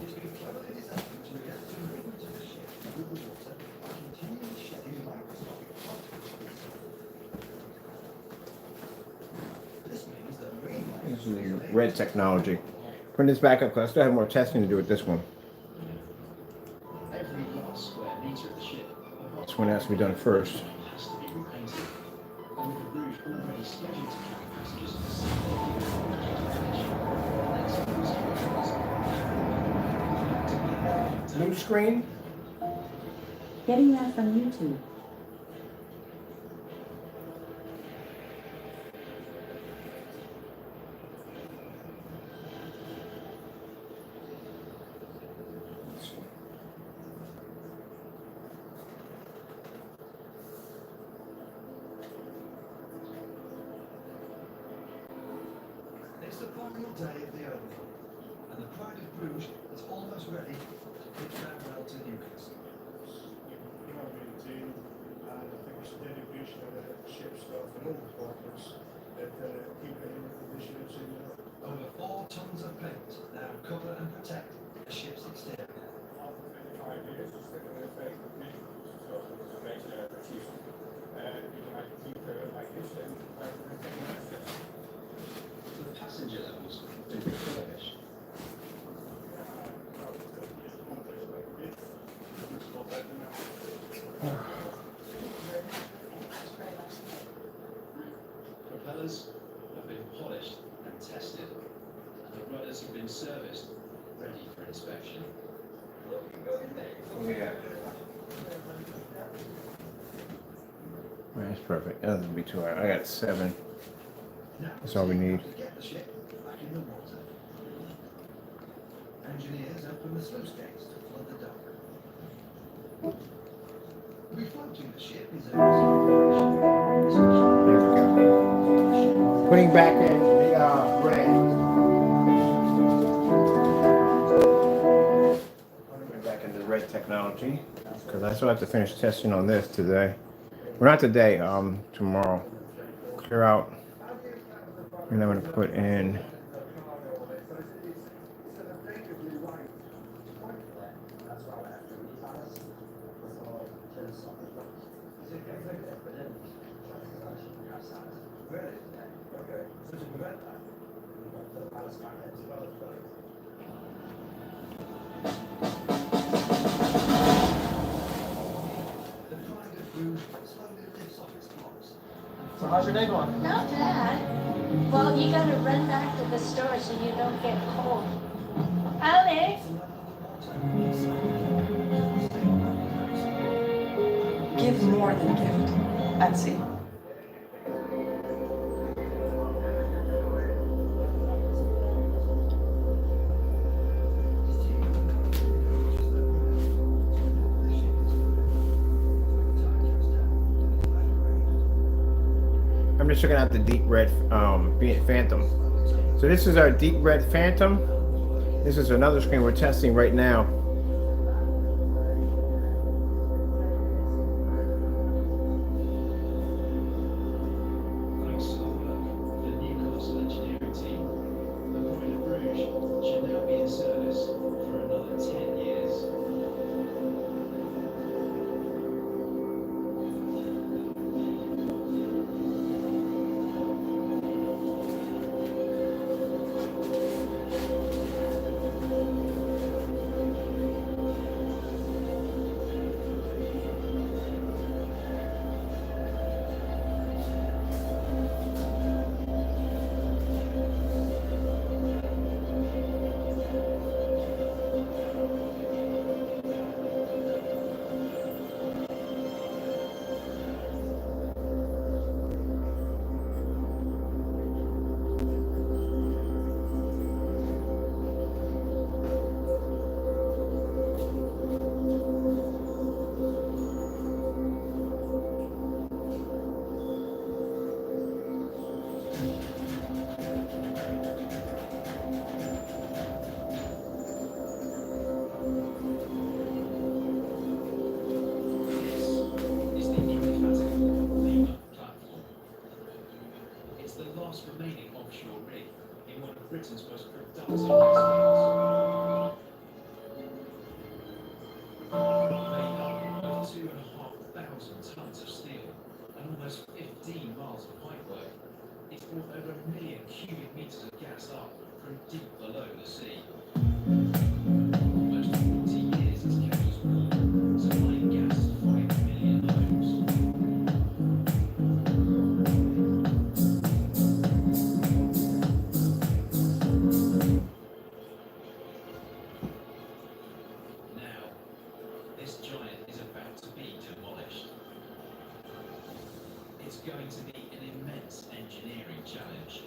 It's been cleverly designed to react to movement of the ship through the water by continually shedding microscopic particles. This means that marine life This is the red technology. Putting this back up because I still have more testing to do with this one. every last square meter of the ship. This one has to be done first. Has to be repainted. And with the route already scheduled to carry passengers to sea. New screen. Getting that from YouTube. It's the final day of the overhaul, and the Pride of Bruges is almost ready to pitch farewell to Newcastle. And I think it's a dedication of the ship staff and all the partners that keep it in the condition it's in. Over 4 tons of paint now cover and protect the ship's exterior. After 25 years, it's still an effect of me. So it makes it achieve. And you can keep it like this and The passenger levels have been refurbished. Propellers have been polished and tested, and the rudders have been serviced, ready for inspection. Yeah. That's perfect. That doesn't be too hard. I got 7. That's all we need. Get the ship back in the water. Engineers open the sluice gates to flood the dock. Refloating the ship is a There we go. Putting back in the red. Putting back into the red technology. Because I still have to finish testing on this today. Well, not today, tomorrow. Clear out. And I'm going to put in. So how's your day going? Not bad. Well, you gotta run back to the store so you don't get cold. Alex! Give more than gift. Etsy. I'm just checking out the deep red Phantom. So this is our deep red Phantom. This is another screen we're testing right now. Thanks to the Newcastle engineering team, the Boiler Bruges should now be in service for another 10 years. Remaining offshore rig in one of Britain's most productive fields. Made up of 2,500 tons of steel and almost 15 miles of pipework, it's brought over 1 million cubic meters of gas up from deep below the sea. Almost 40 years its cables warm, supplying gas to 5 million homes. Going to be an immense engineering challenge.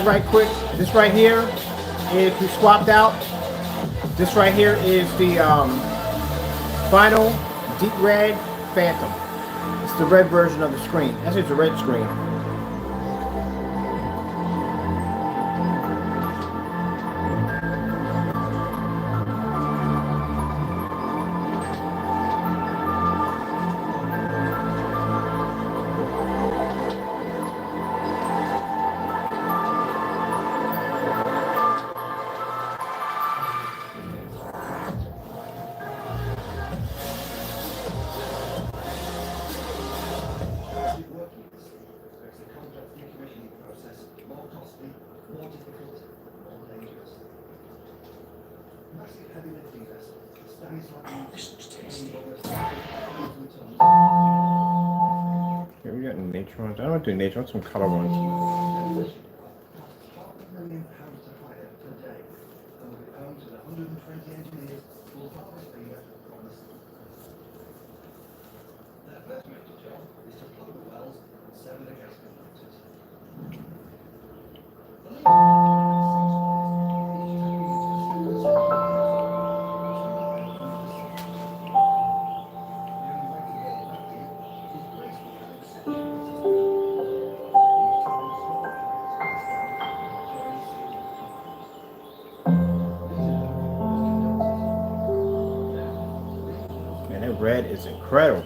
red right quick. This right here is we swapped out. This right here is the final deep red Phantom. It's the red version of the screen. That's just a red screen. Here we got nature ones. I don't want to do nature. I want some color ones. Man, that red is incredible.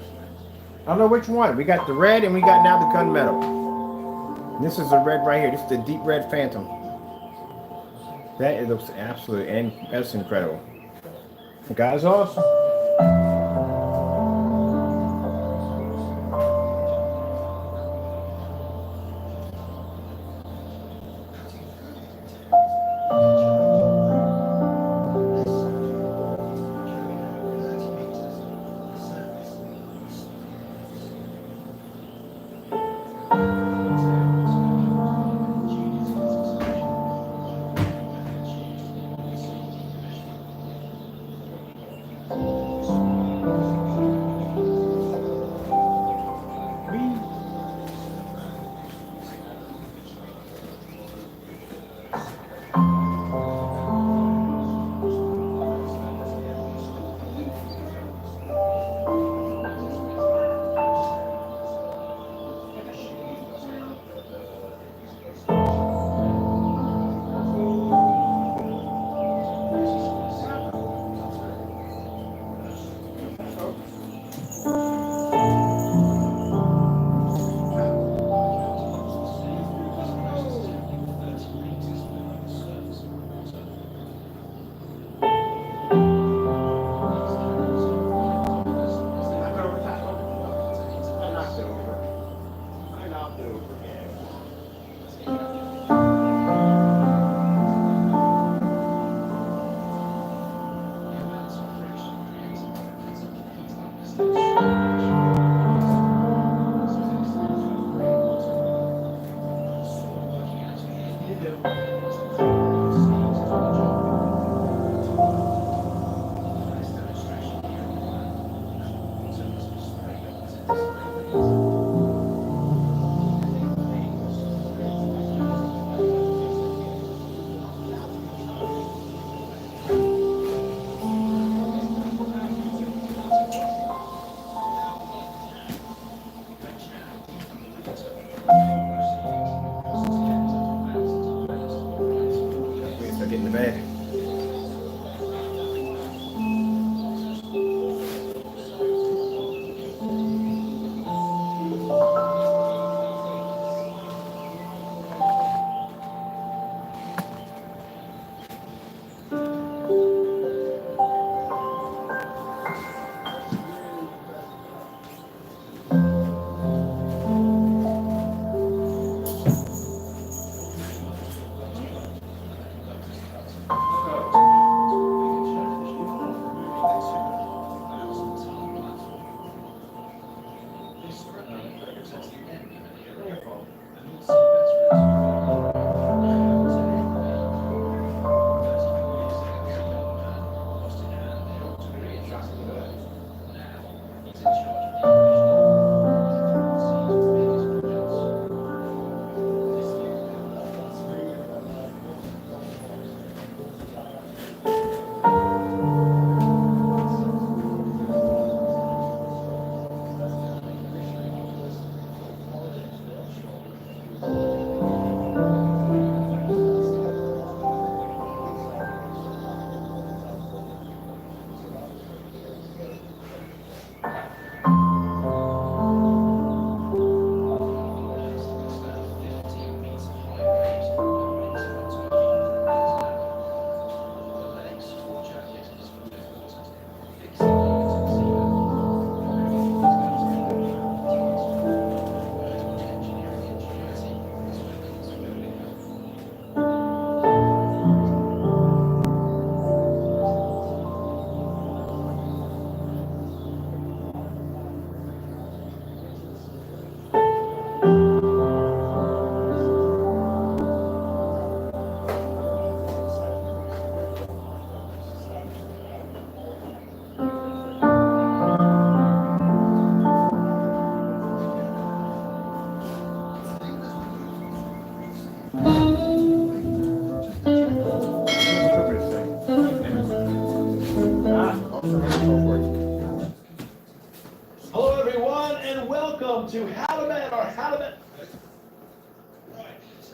I don't know which one. We got the red and we got now the gunmetal. This is the red right here. This is the deep red Phantom. That looks absolutely, and that's incredible. The guy's awesome.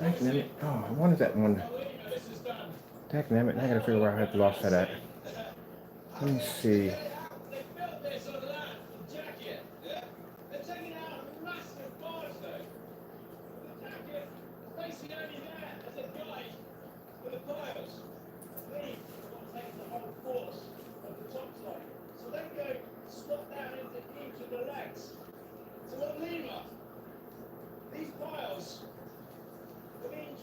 Dynamic. Oh, what is that one? Dynamic. I gotta figure out where I have lost that at. Let me see.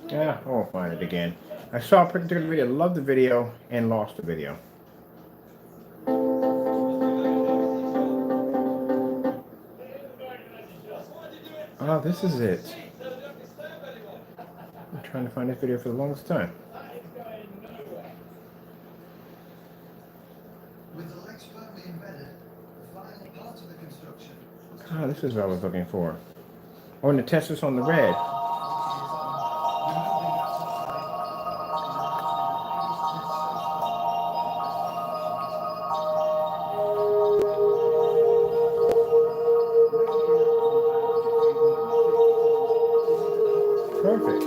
Yeah, I won't find it again. I saw a particular video, loved the video, and lost the video. Oh, this is it. I'm trying to find this video for the longest time. Oh, this is what I was looking for. Oh, and the test is on the red. Perfect.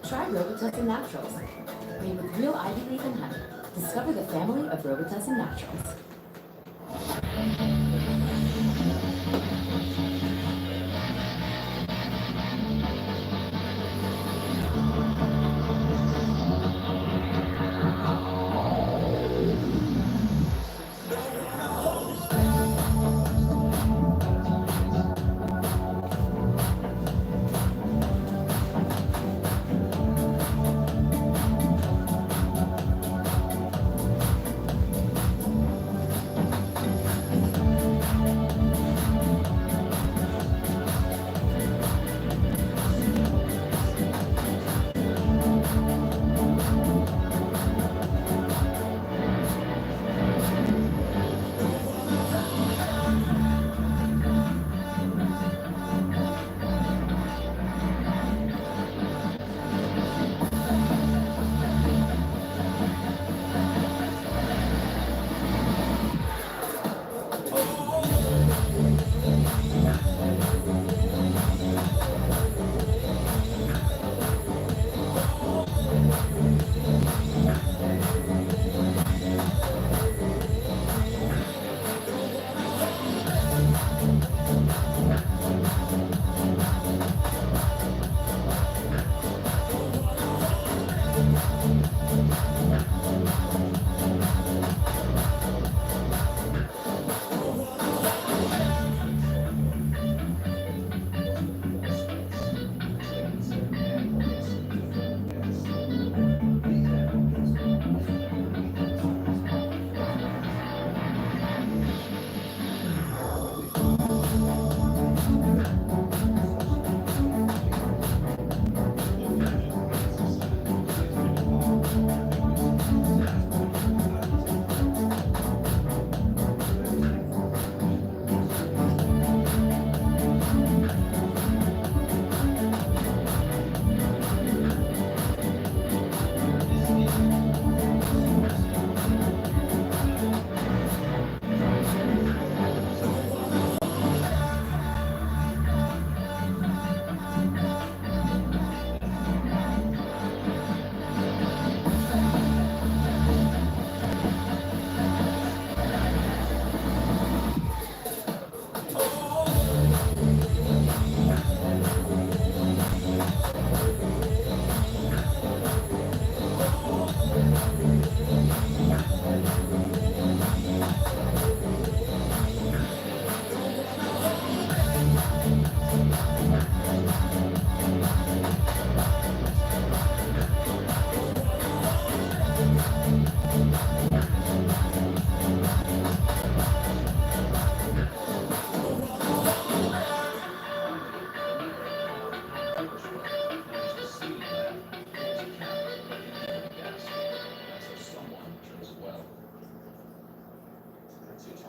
Try Robitussin Naturals. Made with real ivy leaf and honey. Discover the family of Robitussin Naturals.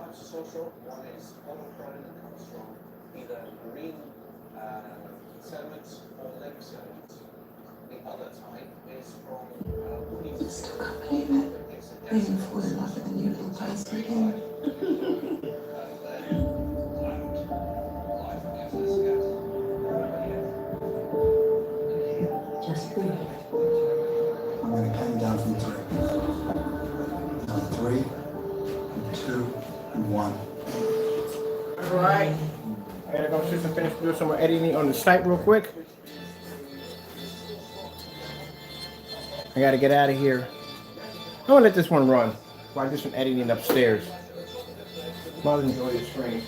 types of social. One is monochrome that comes from either marine sediments or lake sediments. The other type is from woody. It's still coming. Maybe for like a new little place for him. Just breathe. I'm going to count down from 3. Now 3, and 2, and 1. All right. I gotta go sit and finish doing some more editing on the site real quick. I gotta get out of here. I'm gonna let this one run while I do some editing upstairs. Mother enjoy the screen.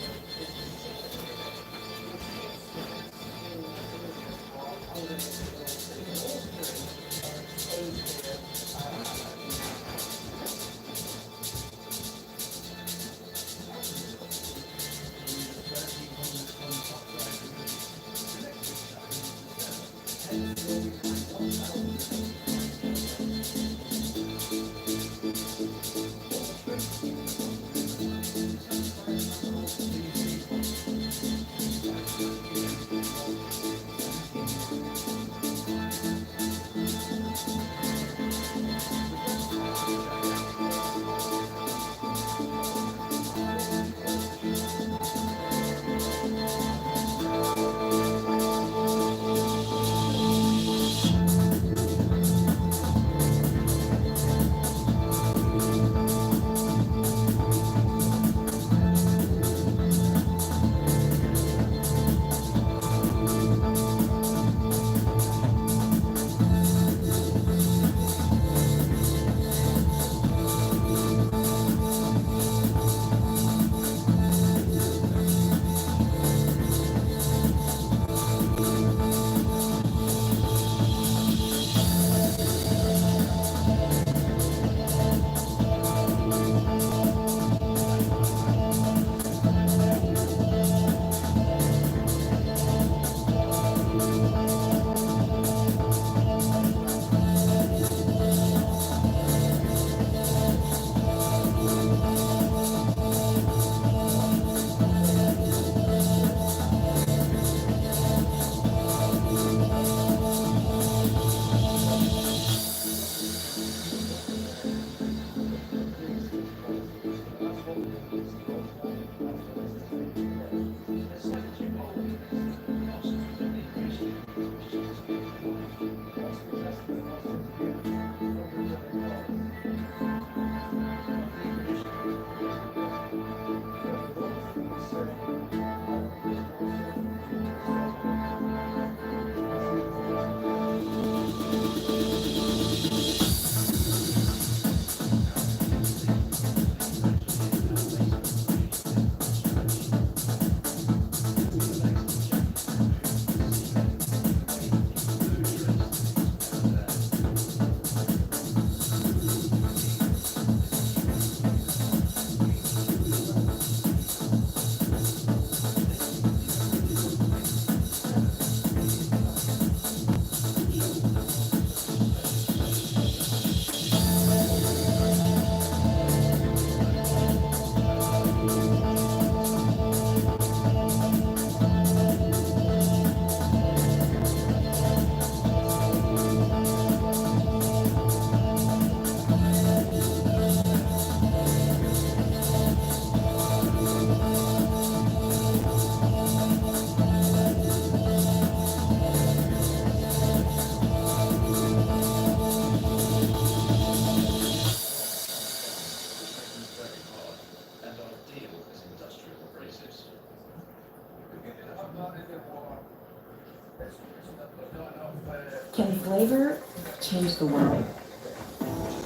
Can flavor change the world?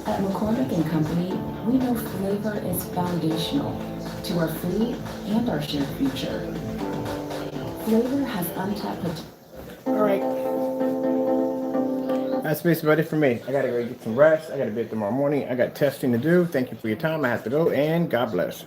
At McCormick and Company, we know flavor is foundational to our food and our shared future. Flavor has untapped potential. All right. That's basically about it for me. I gotta go get some rest. I gotta be up tomorrow morning. I got testing to do. Thank you for your time. I have to go, and God bless.